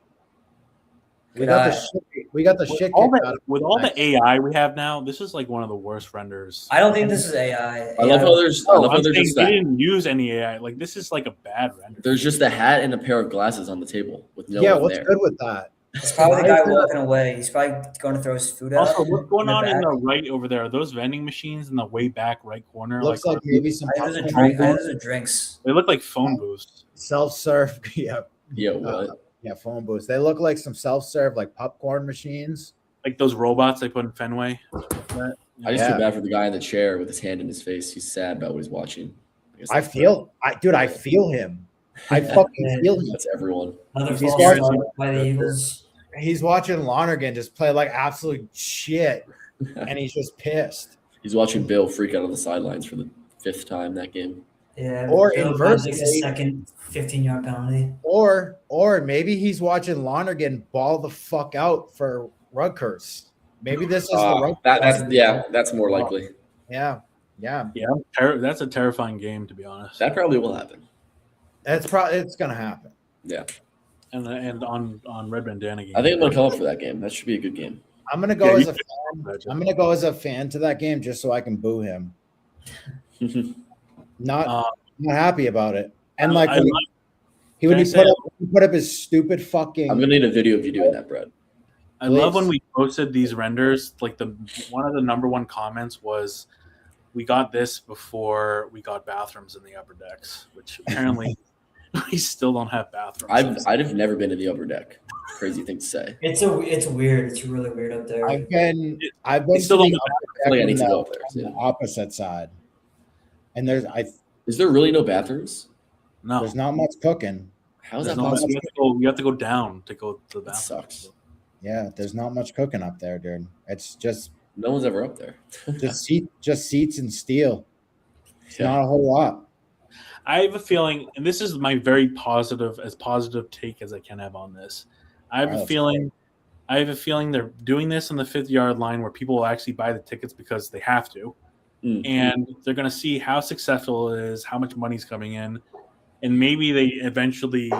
We Good got eye. the shit. We got the With shit all, kicked out the, of with all the AI we have now, this is like one of the worst renders. I don't think this is AI. I love how there's. I love how I'm there's saying just they that. didn't use any AI. Like, this is like a bad render. There's just a hat and a pair of glasses on the table with no Yeah, one what's there. good with that? It's probably the Why guy is that- walking away. He's probably going to throw his food out. Also, what's going in the on in back. the right over there? Are those vending machines in the way back right corner? Looks like maybe some I think those are popcorn. drink. Those are drinks. they look like phone booths. Self-serve. Yeah, Yeah, what? yeah, phone booths. They look like some self-serve like popcorn machines. Like those robots they put in Fenway. I just Yeah. feel bad for the guy in the chair with his hand in his face. He's sad about what he's watching. guess I that's- feel, I feel him. I fucking feel him. that's everyone. Another He's false watching- start by the Eagles. He's watching Lonergan just play like absolute shit, and he's just pissed. He's watching Bill freak out on the sidelines for the 5th time that game. Yeah. Or Bill inversely- takes a second 15-yard penalty. Or maybe he's watching Lonergan ball the fuck out for Rutgers. Maybe this is the Rutgers. That's more likely. yeah. Yeah, that's a terrifying game to be honest. That probably will happen. It's gonna happen. Yeah, And on Red Bandana game. I think I'm gonna come up for that game. That should be a good game. I'm gonna go Yeah, as you a fan. I'm gonna go as a fan to that game just so I can boo him. Not happy about it. And like I when he Can I say- put up his stupid fucking. I'm gonna need a video of you doing that, Brett. I love when Please. we posted these renders. Like one of the number one comments was, "We got this before we got bathrooms in the upper decks," which apparently we still don't have bathrooms. I've never been to the upper deck. Crazy thing to say. It's weird. It's really weird up there. I've been We to still the don't I feel like I upper need to deck go on up there. the Yeah. opposite side, and Is there really no bathrooms? no, there's not much cooking. How is there's that no. possible? You have to go down to go to the That bathroom. sucks. Yeah, there's not much cooking up there, dude. It's just No one's ever up there. seats and steel. It's Yeah. not a whole lot. I have a feeling, and this is my very positive take as I can have on this. I have a That's feeling. I have a feeling they're doing this on the 5-yard line where people will actually buy the tickets because they have to, and they're going to see how successful it is, how much money's coming in, and maybe they eventually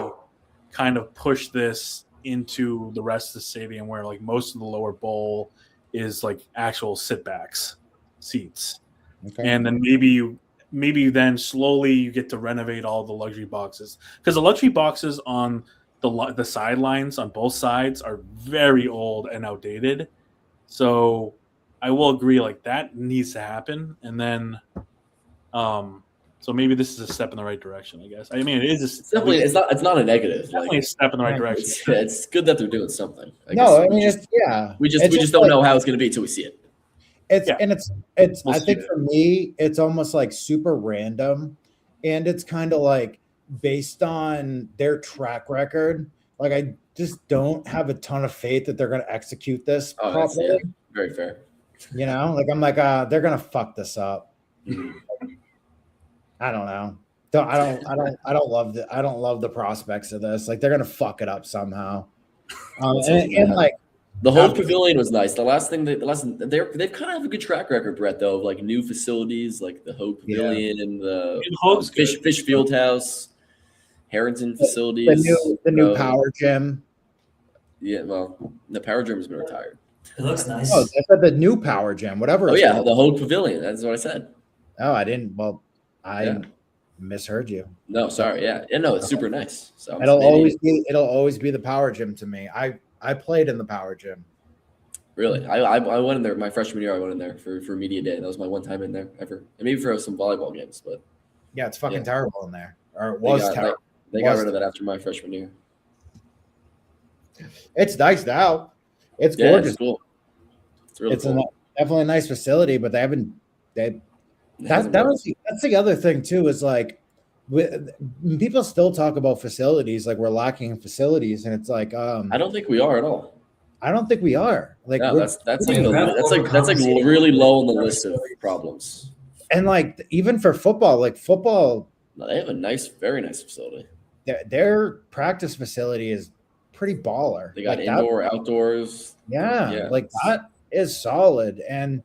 kind of push this into the rest of the stadium where like most of the lower bowl is like actual sit-backs seats. Okay. And then maybe then slowly you get to renovate all the luxury boxes because the luxury boxes on the sidelines on both sides are very old and outdated. So I will agree, like that needs to happen, and then, so maybe this is a step in the right direction. I guess. I mean, it is. It's definitely it's not a negative. Definitely a step in the right direction. It's good that they're doing something. I mean, we just don't know how it's going to be until we see it. It's. I think for me, it's almost like super random, and it's kind of like based on their track record. Like I just don't have a ton of faith that they're going to execute this properly. Very fair. You know, like I'm like, they're going to fuck this up. I don't know. I don't love the prospects of this. Like they're going to fuck it up somehow. And like. The whole pavilion was nice. They've kind of have a good track record, Brett, though, of like new facilities, like the Hope Pavilion and the Fish Field House, Harrington facilities. The new Power Gym. Yeah, well, the Power Gym has been retired. It looks nice. Oh, I said the new Power Gym, whatever. Oh yeah, the Hope Pavilion. That's what I said. Oh, I didn't. Well, I misheard you. No, sorry. Yeah, no, it's super nice. So it'll always be the Power Gym to me. I played in the Power Gym. Really? I went in there my freshman year. I went in there for media day. That was my one time in there ever. And maybe for some volleyball games, but yeah, it's fucking terrible in there. Or it was terrible. They got rid of that after my freshman year. It's nice now. It's gorgeous. It's cool. It's really cool. Definitely a nice facility, but that's the other thing too, is like people still talk about facilities, like we're lacking in facilities, and it's like I don't think we are at all. I don't think we are. Like that's like really low on the list of problems. And like even for football, no, they have a very nice facility. Their practice facility is pretty baller. They got outdoors. Yeah, like that is solid. And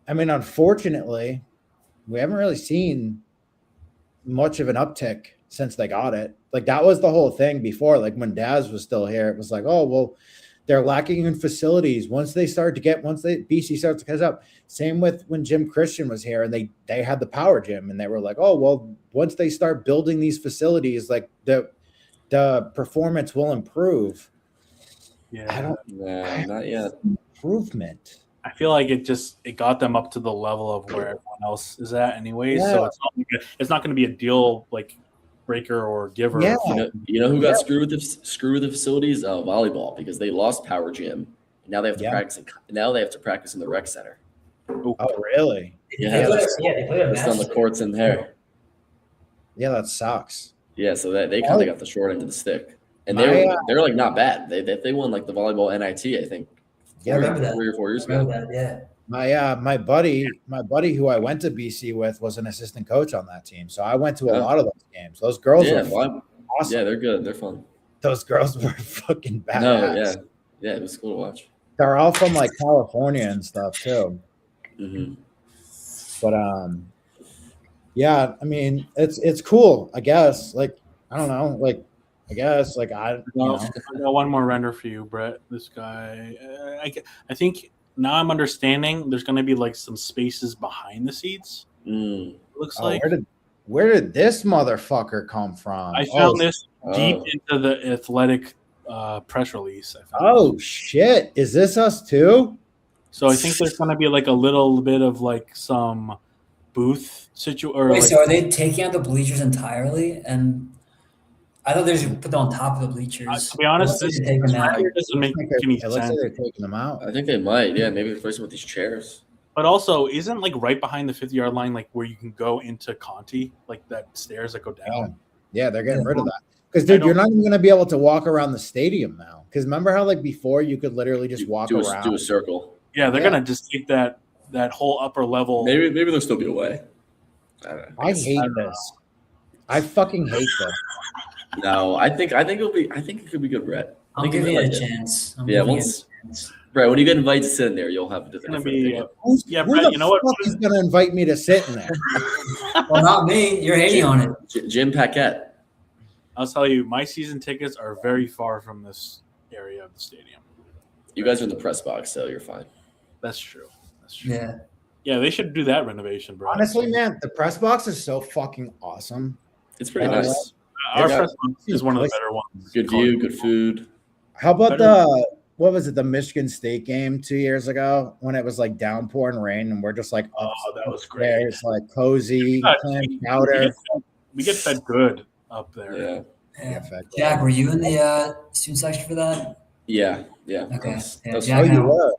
I mean, unfortunately, we haven't really seen much of an uptick since they got it. Like that was the whole thing before. Like when Daz was still here, it was like, oh well, they're lacking in facilities. Once BC starts to catch up. Same with when Jim Christian was here, and they had the Power Gym, and they were like, oh well, once they start building these facilities, like the performance will improve. Yeah, not yet. Improvement. I feel like it got them up to the level of where everyone else is at anyway. Yeah. So it's not going to be a deal like breaker or giver. Yeah. You know who got screwed with the facilities? Volleyball, because they lost Power Gym. Now they have to practice. Now they have to practice in the rec center. Oh, really? Yeah, they play on the courts in there. Yeah, that sucks. Yeah, so they kind of got the short end of the stick, and they're like not bad. They won like the volleyball NIT, I think. Yeah, I remember that 3 or 4 years ago. My buddy who I went to BC with was an assistant coach on that team, so I went to a lot of those games. Those girls were awesome. Yeah, they're good. They're fun. Those girls were fucking badass. No, yeah, it was cool to watch. They're all from like California and stuff too. Mm-hmm. But yeah, I mean it's cool. I guess like I don't know, like I guess like I got one more render for you, Brett. This guy, I think now I'm understanding. There's going to be like some spaces behind the seats. Looks like. Where did this motherfucker come from? I found this deep into the athletic press release. Oh shit! Is this us too? So I think there's going to be like a little bit of like some booth situation. Wait, so are they taking out the bleachers entirely? And I thought they just put them on top of the bleachers. To be honest, this doesn't make any sense. Like they're taking them out. I think they might. Yeah, maybe replacing with these chairs. But also, isn't like right behind the 50-yard line, like where you can go into Conti, like that stairs that go down? Yeah, they're getting rid of that. Because dude, you're not even going to be able to walk around the stadium now. Because remember how like before you could literally just walk around, do a circle. Yeah, they're gonna just take that whole upper level. Maybe there'll still be a way. I hate this. I fucking hate this. No, I think it could be good, Brett. I'll give you a chance. Brett, when you get invited to sit in there, you'll have a different opinion. Brett, you know what? Who's going to invite me to sit in there? Well, not me. You're hating on it. Jim Paquette. I'll tell you, my season tickets are very far from this area of the stadium. You guys are in the press box, so you're fine. That's true. Yeah, they should do that renovation, bro. Honestly, man, the press box is so fucking awesome. It's pretty nice. Our press box is one of the better ones. Good view, good food. How about what was it, the Michigan State game 2 years ago when it was like downpour and rain, and we're just like Oh, that was great. It's like cozy, clam We chowder. get fed good up there. Yeah. Yeah. Jack, were you in the student section for that? Yeah. Okay. That's Jack Oh, and I you were- were.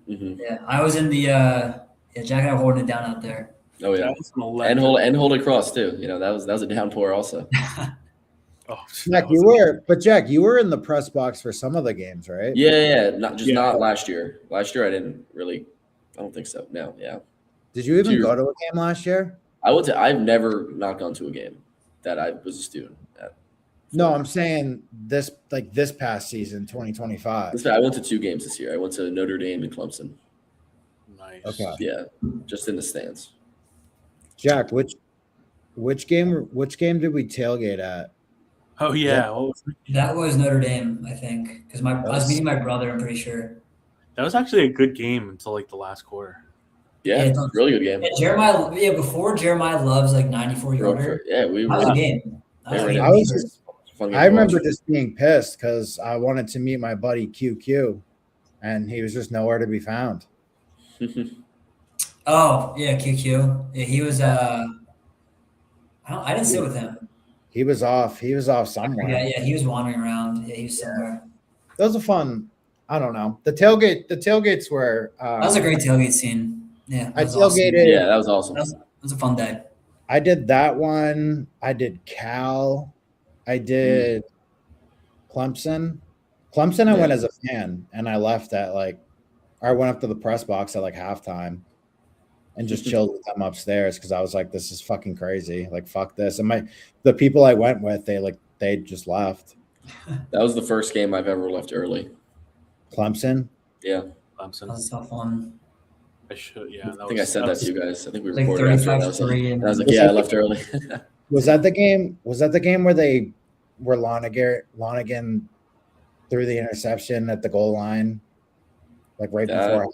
Mhm. Yeah, I was in the Jack and I were holding it down out there. Oh yeah. That was an electric. And hold across too. That was a downpour also. Oh, Jack, you were, but Jack, you were in the press box for some of the games, right? Yeah. Not last year. Last year I didn't really. I don't think so. No. Yeah. Did you even 2 years. go to a game last year? I've never not gone to a game that I was a student at. No, I'm saying this past season, 2025. I went to 2 games this year. I went to Notre Dame and Clemson. Nice. Okay. Yeah, just in the stands. Jack, which game did we tailgate at? Oh yeah. Well, That was Notre Dame, I think, because I was meeting my brother. I'm pretty sure. that was actually a good game until like the last quarter. Yeah, Yeah, really good game. Yeah, Jeremiah. Yeah, before Jeremiah Love's like 94 yarder. Yeah, we That was a were. game. That was a Yeah, game. I was just, Fun game I to remember watch. just being pissed because I wanted to meet my buddy QQ, and he was just nowhere to be found. Oh yeah, QQ. Yeah, he was. I didn't sit with him. He was off somewhere. Yeah, he was wandering around. Yeah, he was somewhere. That was a fun. I don't know. The tailgates were. That was a great tailgate scene. Yeah, that I was awesome. tailgated. Yeah, that was awesome. That was a fun day. I did that one. I did Cal. I did Clemson. Clemson, I Yeah. went as a fan, and I left at I went up to the press box at halftime, and just chilled with them upstairs because I was like, "This is fucking crazy! Like, fuck this!" And the people I went with, they just left. That was the first game I've ever left early. Clemson. Yeah, That Clemson. was a tough one. I should. Yeah. I think I said that to you guys. I think we Like recorded after. And I was 35-3 and I was like, yeah, I left early. Was that the game? Was that the game where Lonigan threw the interception at the goal line, right before, or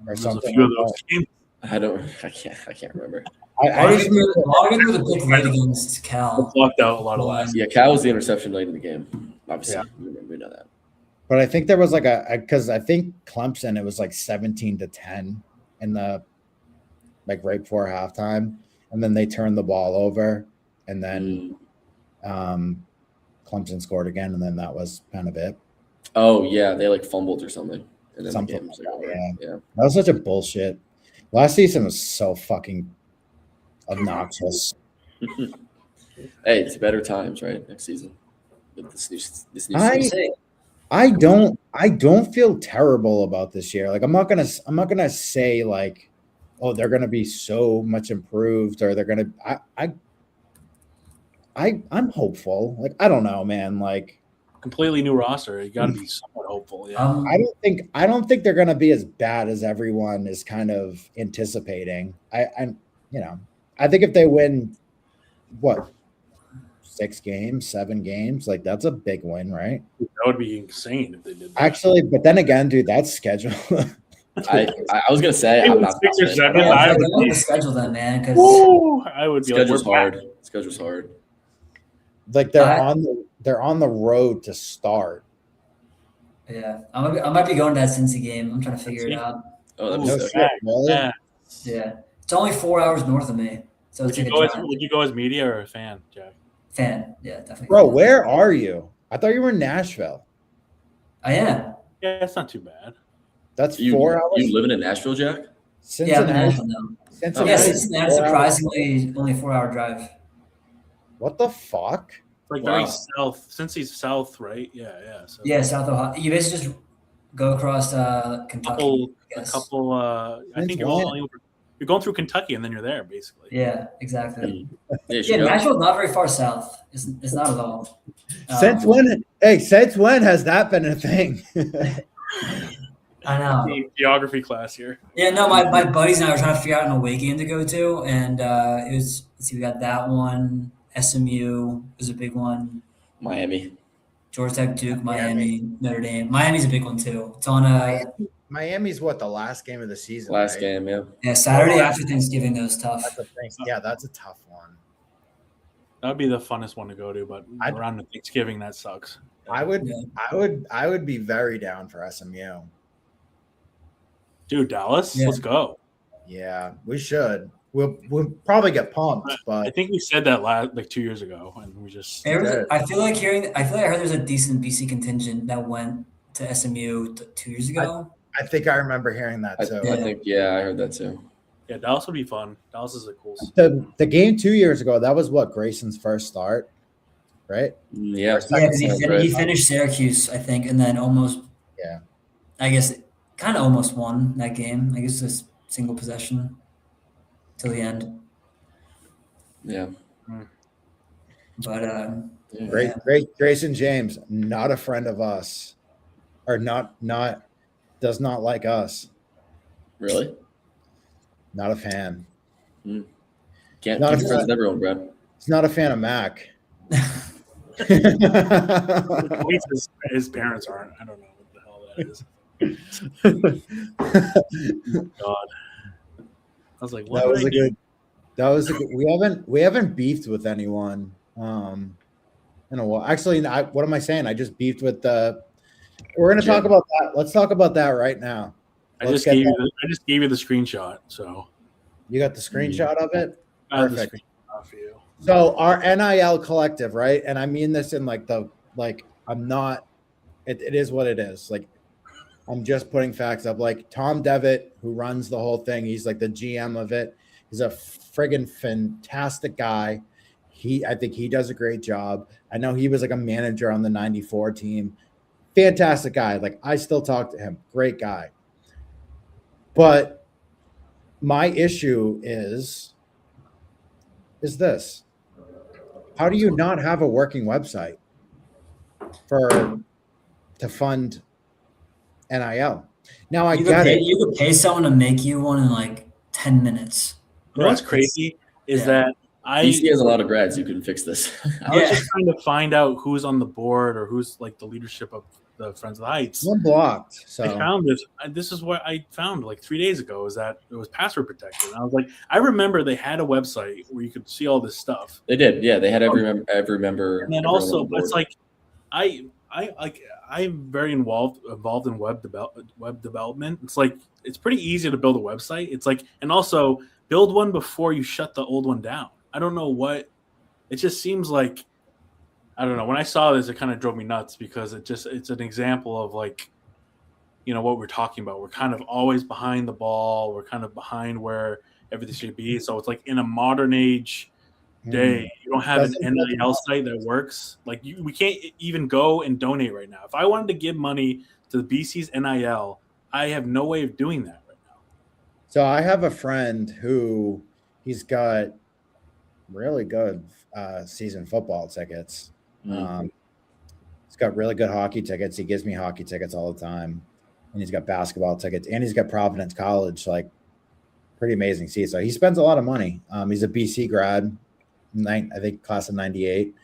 There's a something? few of like those games. I can't remember. that? I just remember, Logan with a big lead against Cal. Blocked out a lot of last. Yeah, Cal was the interception late in the game. Obviously, Yeah. we know that. but I think there was because I think Clemson, it was 17-10 in the right before halftime, and then they turned the ball over, and then Clemson scored again, and then that was kind of it. Oh yeah, they fumbled or something, and then Something the game was like over. that, Yeah. That was such a bullshit. Last season was so fucking obnoxious. Hey, it's better times, right? Next season with this new I- season. I don't feel terrible about this year. I'm not gonna say oh, they're gonna be so much improved, or they're gonna. I'm hopeful. I don't know, man. Completely new roster. You got to be somewhat hopeful. Yeah. I don't think they're gonna be as bad as everyone is kind of anticipating. I think if they win, what, 6 games, 7 games, that's a big win, right? That would be insane if they did that. Actually, but then again, dude, that's schedule. I was gonna say I'm not. 6 or 7. Yeah, I I would would be. schedule that, man, because Woo, I would be Schedule's we're back. hard. Schedule's hard. They're on the road to start. yeah, I might be going to that Cincy game. I'm trying to figure it out. Oh, that'd Ooh, be No sick. shit, really? Yeah. Yeah, it's only 4 hours north of me, so it's Would like you, a go as, drive. would you go as media or a fan, Jack? Fan. Yeah, definitely. Bro, where are you? I thought you were in Nashville. I am. Yeah, it's not too bad. That's You 4 hours. You living in Nashville, Jack? Yeah, I'm in Cincinnati. Nashville now. Cincinnati. Yeah, Okay. Cincinnati, 4 hours. surprisingly, only a 4-hour drive. What the fuck? Like Wow. very south, since he's south, right? Yeah. So Yeah, South Ohio. You basically just go across Kentucky. I a guess. couple. I Since think you're going through Kentucky and then you're there, basically. Yeah, exactly. Yeah, you Yeah, should go. Nashville's not very far south. It's not at all. Since when? Hey, since when has that been a thing? I know. Geography class here. Yeah, no, my buddies and I were trying to figure out an away game to go to, and it was. Let's see, we got that one. SMU was a big one. Miami. Georgia Tech, Duke, Miami, Notre Dame. Miami's a big one too. It's on Miami's what, the last game of the season? Last right? game, yeah. yeah Saturday after Thanksgiving. That was tough. That's a thing. Yeah, that's a tough one. That would be the funnest one to go to, but I'd- around Thanksgiving, that sucks. I would, Yeah. I would be very down for SMU. Dude, Dallas, Yeah. let's go. Yeah, we should. We'll probably get pumped, I but think we said that like 2 years ago, and we just I feel like I heard there's a decent BC contingent that went to SMU 2 years ago. I think I remember hearing that too. Yeah. I think I heard that too. yeah, Dallas would be fun. Dallas is a cool. The game 2 years ago, that was what Grayson's first start, right? Yeah, Yeah, because Sounds he right. finished Syracuse, I think, and then almost, Yeah. I guess, kind of almost won that game. I guess this single possession till the end. Yeah. But Yeah. Grayson James, not a friend of us, or not does not like us. Really? Not a fan. Can't Not keep a- friends with everyone, Brad. He's not a fan of Mac. At least his parents aren't. I don't know what the hell that is. God, I was like, what That did was I a do? good. That was a good. We haven't beefed with anyone. In a while. Actually, what am I saying? I just beefed with the. We're going to talk about that. Let's talk about that right now. I just gave you the screenshot. So You got the screenshot of it. I have the Perfect. screenshot for you. So our NIL collective, right? And I mean this in I'm not. It is what it is. Like, I'm just putting facts up. Like Tom Devitt, who runs the whole thing, he's like the GM of it. He's a friggin' fantastic guy. I think he does a great job. I know he was like a manager on the 94 team. Fantastic guy. Like, I still talk to him. Great guy. But my issue is this. How do you not have a working website to fund NIL? Now I get it. You could pay someone to make you one in like 10 minutes. You know what's crazy is that BC has a lot of grads who can fix this. I was just trying to find out who's on the board or who's like the leadership of the Friends of the Heights. I'm blocked. So I found this. This is what I found like 3 days ago. Is that it was password protected? And I was like, I remember they had a website where you could see all this stuff. They did, yeah. They had every member. And then also, it's like I'm very involved in web development. It's like it's pretty easy to build a website. It's like, and also build one before you shut the old one down. I don't know what. It just seems like, I don't know. When I saw this, it kind of drove me nuts because it's an example of like, you know, what we're talking about. We're kind of always behind the ball. We're kind of behind where everything should be. So it's like in a modern age day, you don't have an NIL site that works. Like we can't even go and donate right now. If I wanted to give money to the BC's NIL, I have no way of doing that right now. So I have a friend who he's got really good season football tickets. He's got really good hockey tickets. He gives me hockey tickets all the time. And he's got basketball tickets. And he's got Providence College, like pretty amazing seats. So he spends a lot of money. He's a BC grad, I think class of 98.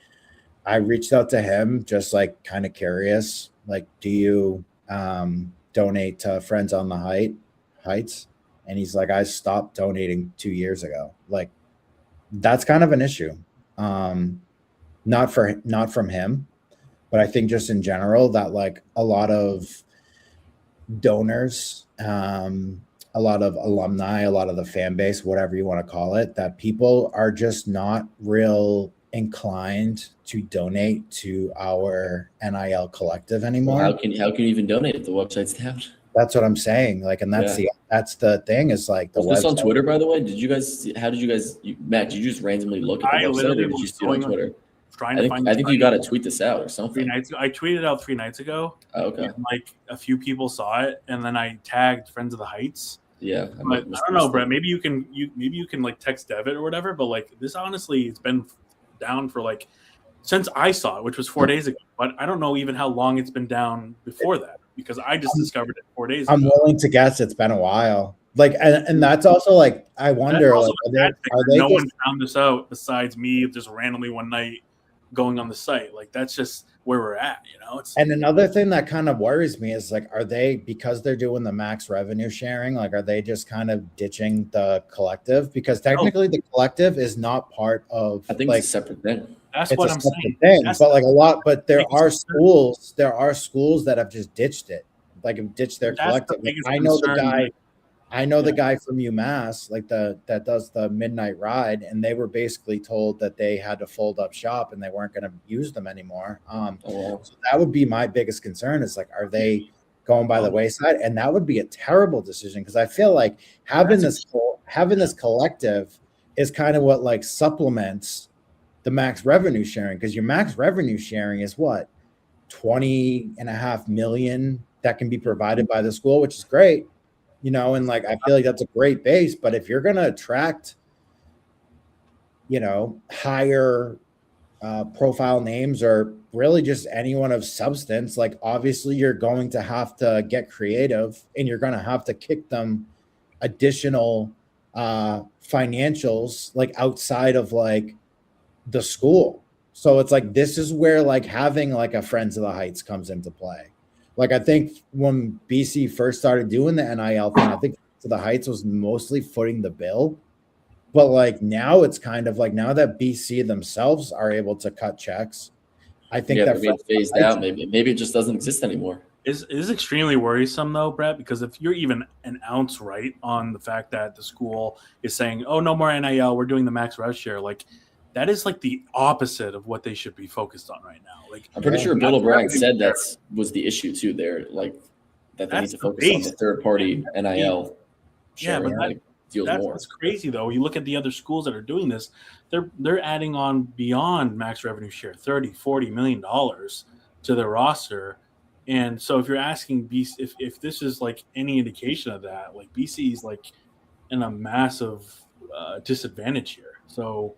I reached out to him just like kind of curious. Like, do you donate to Friends on the Heights? And he's like, I stopped donating 2 years ago. Like, that's kind of an issue. Not from him, but I think just in general that like a lot of donors, a lot of alumni, a lot of the fan base, whatever you want to call it, that people are just not real inclined to donate to our NIL collective anymore. Well, how can you even donate if the website's down? That's what I'm saying. Like, and that's the thing is like the Was this on website. Twitter, by the way? Matt, did you just randomly look at the website or did you see it on Twitter? I think you got to tweet this out or something. I tweeted it out 3 nights ago. Oh, okay. And like a few people saw it, and then I tagged Friends of the Heights. Yeah, But I don't know, Brett. Maybe you can like text Devitt or whatever. But like this, honestly, it's been down for like since I saw it, which was 4 days ago. But I don't know even how long it's been down before that because I just discovered it 4 days ago. I'm willing to guess it's been a while. Like, and that's also like I wonder. Like, no one found this out besides me just randomly one night going on the site. Like that's just where we're at, you know. And another thing that kind of worries me is like, are they, because they're doing the max revenue sharing, like are they just kind of ditching the collective? Because technically the collective is not part of, I think like, it's a separate thing. That's it's what a I'm separate saying. thing. That's But like a lot, but there biggest are concern. schools that have just ditched it, like have ditched their That's the collective. Like, biggest I know the concern. guy. I know the Yeah. guy from UMass, like that does the midnight ride, and they were basically told that they had to fold up shop and they weren't going to use them anymore. So that would be my biggest concern is like, are they going by the wayside? And that would be a terrible decision because I feel like having this collective is kind of what like supplements the max revenue sharing, because your max revenue sharing is what 20.5 million that can be provided by the school, which is great. And like I feel like that's a great base, but if you're going to attract higher profile names or really just anyone of substance, like obviously you're going to have to get creative and you're going to have to kick them additional financials like outside of like the school. So it's like this is where like having like a Friends of the Heights comes into play. Like I think when BC first started doing the NIL thing, I think to the Heights was mostly footing the bill. But like now it's kind of like now that BC themselves are able to cut checks, I think they're that being phased out. Maybe it just doesn't exist anymore. It is extremely worrisome though, Brett, because if you're even an ounce right on the fact that the school is saying, "Oh, no more NIL, we're doing the max rev share," like that is like the opposite of what they should be focused on right now. Like I'm pretty sure Bill O'Brien said that was the issue too. There, like that they need to focus on the third party NIL sharing, like deals more. That's crazy though. You look at the other schools that are doing this, they're adding on beyond max revenue share, $30-40 million to their roster. And so if you're asking BC, if this is like any indication of that, like BC is like in a massive disadvantage here. So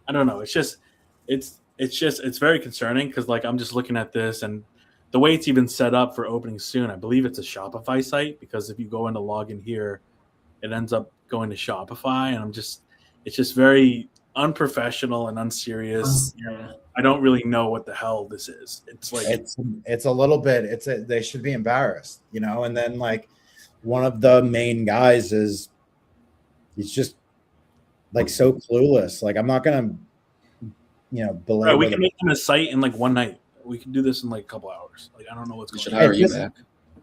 I don't know. It's very concerning because like I'm just looking at this and the way it's even set up for opening soon. I believe it's a Shopify site because if you go into login here, it ends up going to Shopify, and it's just very unprofessional and unserious. Yeah. I don't really know what the hell this is. It's like it's a little bit. They should be embarrassed, And then like one of the main guys he's just like so clueless. Like I'm not gonna, belabor. we can make them a site in like one night. We can do this in like a couple hours. Like I don't know what's going on. Hire you back.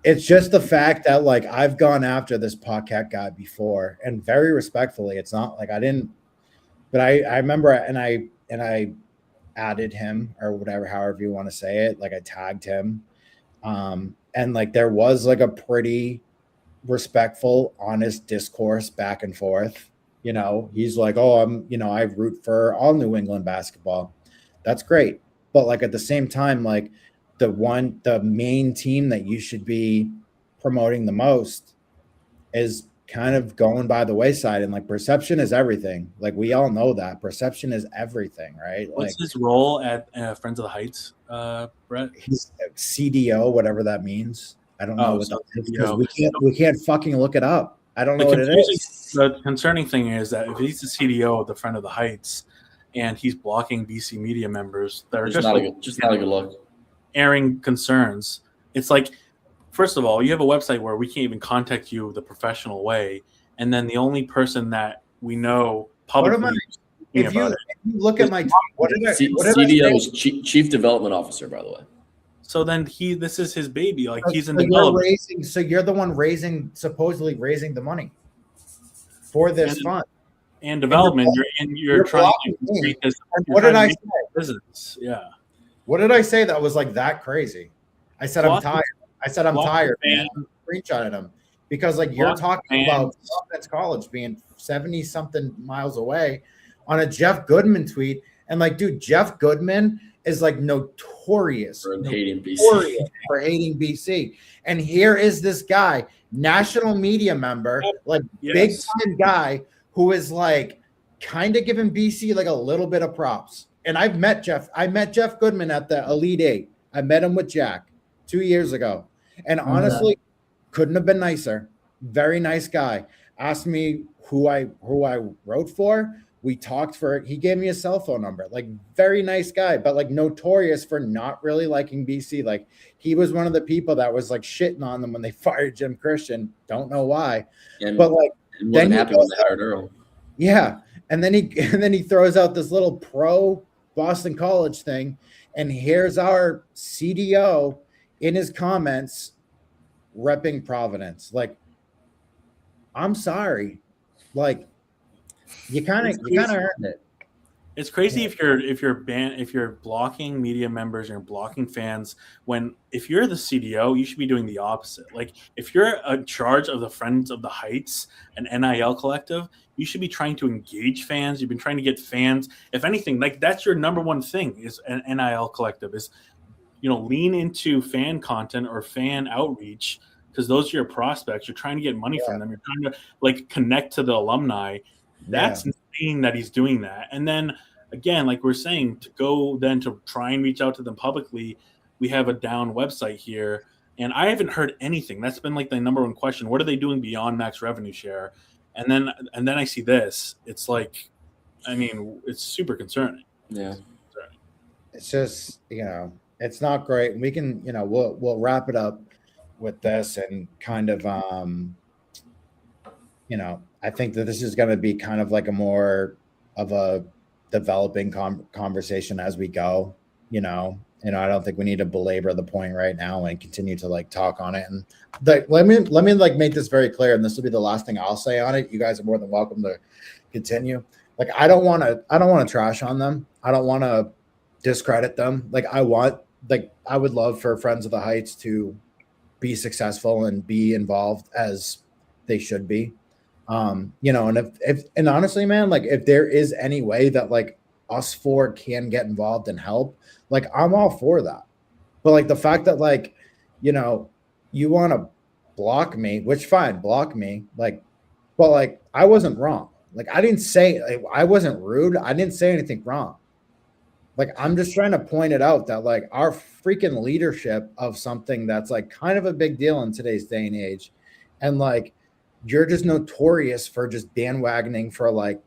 It's just the fact that like I've gone after this podcast guy before, and very respectfully. It's not like I didn't, but I remember and I added him or whatever, however you want to say it. Like I tagged him, and like there was like a pretty respectful, honest discourse back and forth. He's like, oh, I root for all New England basketball. That's great. But like at the same time, like the main team that you should be promoting the most is kind of going by the wayside. And like perception is everything. Like we all know that perception is everything, right? What's his role at Friends of the Heights, Brett? He's CDO, whatever that means. I don't know what that is because we can't fucking look it up. I don't know what it is. The concerning thing is that if he's the CDO of the Friend of the Heights and he's blocking BC media members that are just not a good look, airing concerns, it's like, first of all, you have a website where we can't even contact you the professional way, and then the only person that we know publicly. If you look at my tweet, what did CDO is Chief Development Officer, by the way. So then this is his baby. Like he's in development. So you're the one supposedly raising the money for this fund and development. You're trying to treat this. What did I say? Business. Yeah. What did I say that was like that crazy? I said I'm tired. I'm tired, man. I'm screenshotting him because like you're talking about Providence College being 70 something miles away on a Jeff Goodman tweet, and like, dude, Jeff Goodman is like notorious for hating BC. And here is this guy, national media member, like big time guy who is like kind of giving BC like a little bit of props. And I met Jeff Goodman at the Elite Eight. I met him with Jack 2 years ago. And honestly, couldn't have been nicer. Very nice guy. Asked me who I wrote for. We talked he gave me a cell phone number, like very nice guy, but like notorious for not really liking BC. Like he was one of the people that was like shitting on them when they fired Jim Christian. Don't know why, but like wasn't happy when they hired Earl. Yeah. And then he throws out this little pro Boston College thing, and here's our CDO in his comments repping Providence. Like, I'm sorry, like you kind of earned it. It's crazy if you're blocking media members and you're blocking fans when if you're the CDO, you should be doing the opposite. Like if you're in charge of the Friends of the Heights, an NIL collective, you should be trying to engage fans. You've been trying to get fans. If anything, like that's your number one thing is an NIL collective is, lean into fan content or fan outreach because those are your prospects. You're trying to get money from them. You're trying to like connect to the alumni. That's insane that he's doing that. And then again, like we're saying, to go then to try and reach out to them publicly, we have a down website here. And I haven't heard anything. That's been like the number one question. What are they doing beyond max revenue share? And then I see this. It's like, I mean, it's super concerning. Yeah. It's just, it's not great. We can, we'll wrap it up with this and kind of I think that this is going to be kind of like a more of a developing conversation as we go, I don't think we need to belabor the point right now and continue to like talk on it. And let me like make this very clear. And this will be the last thing I'll say on it. You guys are more than welcome to continue. Like, I don't want to trash on them. I don't want to discredit them. Like I would love for Friends of the Heights to be successful and be involved as they should be. And if honestly, man, like if there is any way that like us four can get involved and help, like I'm all for that. But like the fact that like, you want to block me, which fine, block me. Like, but like I wasn't wrong. Like I didn't say I wasn't rude. I didn't say anything wrong. Like I'm just trying to point it out that like our freaking leadership of something that's like kind of a big deal in today's day and age, and like you're just notorious for just bandwagoning for like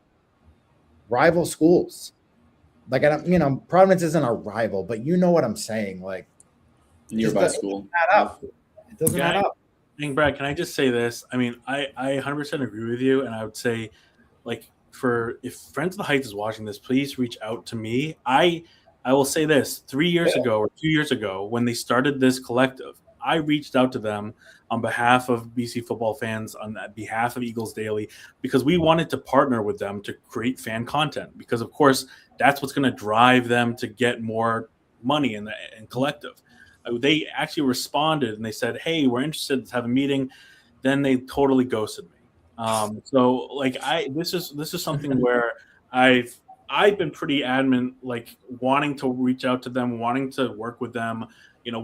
rival schools. Like I don't, Providence isn't a rival, but you know what I'm saying. Like nearby school. It doesn't add up. I think, Brad, can I just say this? I mean, I 100% agree with you, and I would say, like, if Friends of the Heights is watching this, please reach out to me. I will say this: 3 years ago or 2 years ago, when they started this collective, I reached out to them on behalf of BC football fans, on behalf of Eagles Daily, because we wanted to partner with them to create fan content. Because, of course, that's what's going to drive them to get more money in collective. They actually responded and they said, "Hey, we're interested to have a meeting." Then they totally ghosted me. So, like, this is something where I've been pretty adamant, like wanting to reach out to them, wanting to work with them.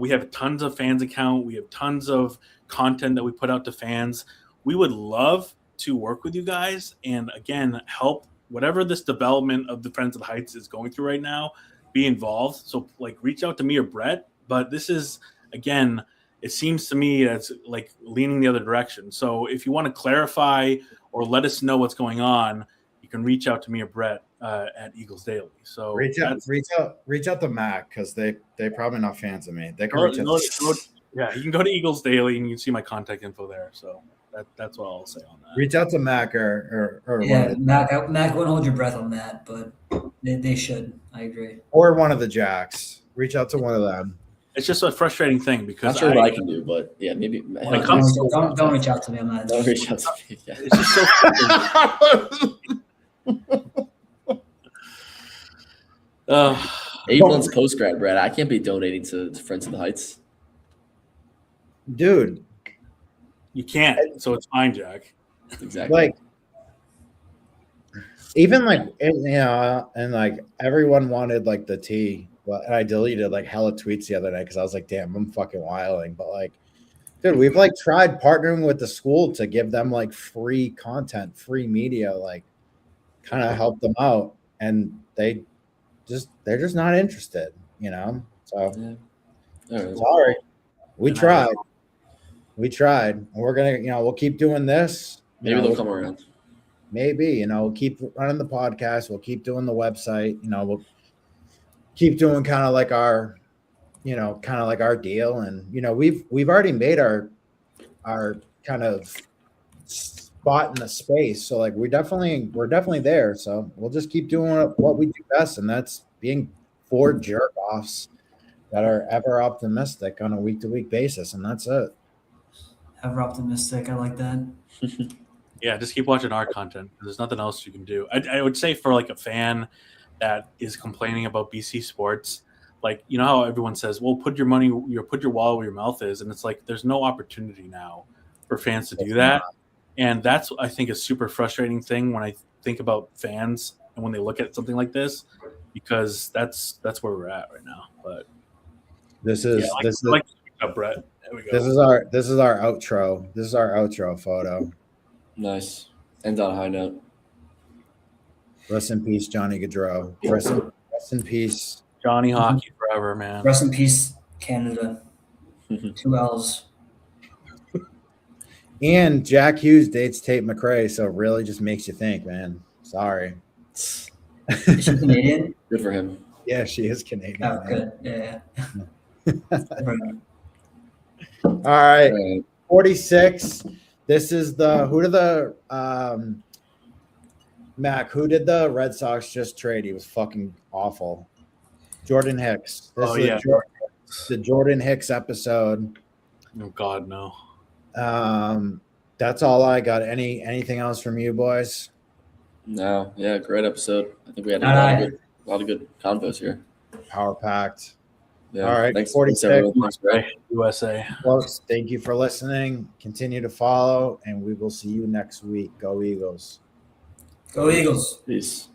We have tons of fans account. We have tons of content that we put out to fans. We would love to work with you guys and again help whatever this development of the Friends of the Heights is going through right now. Be involved. So, like, reach out to me or Brett. But this is, again, it seems to me that's like leaning the other direction. So if you want to clarify or let us know what's going on, you can reach out to me or Brett at Eagles Daily. So reach out to Mac because they're probably not fans of me. They can reach out. Yeah, you can go to Eagles Daily and you can see my contact info there. So that's what I'll say on that. Reach out to Mac or yeah, Mac wouldn't hold your breath on that, but they should. I agree. Or one of the Jacks. Reach out to one of them. It's just a frustrating thing because not sure what I can do, but yeah, maybe. Don't reach out to me. I'm not. Don't reach out to me. Yeah. It's just so. 8 months post grad, Brad. I can't be donating to Friends of the Heights, dude. You can't, so it's fine, Jack. Exactly. Like, even like and like everyone wanted like the tea. Well, and I deleted like hella tweets the other night because I was like, damn, I'm fucking wilding. But like, dude, we've like tried partnering with the school to give them like free content, free media, like kind of help them out. And they're just not interested, So sorry. We tried. And we're gonna, we'll keep doing this. Maybe they'll come around. Maybe, we'll keep running the podcast, we'll keep doing the website, we'll keep doing kind of like our deal. And, we've already made our kind of spot in the space. So like, we're definitely there. So we'll just keep doing what we do best. And that's being 4 jerk offs that are ever optimistic on a week-to-week basis, and that's it. Ever optimistic. I like that. Yeah, just keep watching our content. There's nothing else you can do. I would say for like a fan that is complaining about BC sports, like, you know how everyone says, well, put your wallet where your mouth is. And it's like, there's no opportunity now for fans to do that. And that's, I think, a super frustrating thing when I think about fans and when they look at something like this, because that's where we're at right now. But This is Brett. There we go. this is our outro. This is our outro photo. Nice. Ends on a high note. Rest in peace, Johnny Gaudreau. Rest in peace. Johnny Hockey forever, man. Rest in peace, Canada. 2 L's. And Jack Hughes dates Tate McRae, so it really just makes you think, man. Sorry. Is she Canadian? Good for him. Yeah, she is Canadian. Oh, good. Yeah. All right. All right. 46. This is Mac, who did the Red Sox just trade? He was fucking awful. Jordan Hicks. The Jordan Hicks episode. Oh God, no. That's all I got. Anything else from you boys? No, yeah, great episode. I think we had a lot of good convos here. Power packed. Yeah. All right, Thanks, 46. everyone. Thanks, Brett. USA. Folks, thank you for listening. Continue to follow, and we will see you next week. Go Eagles. Go Eagles. Peace.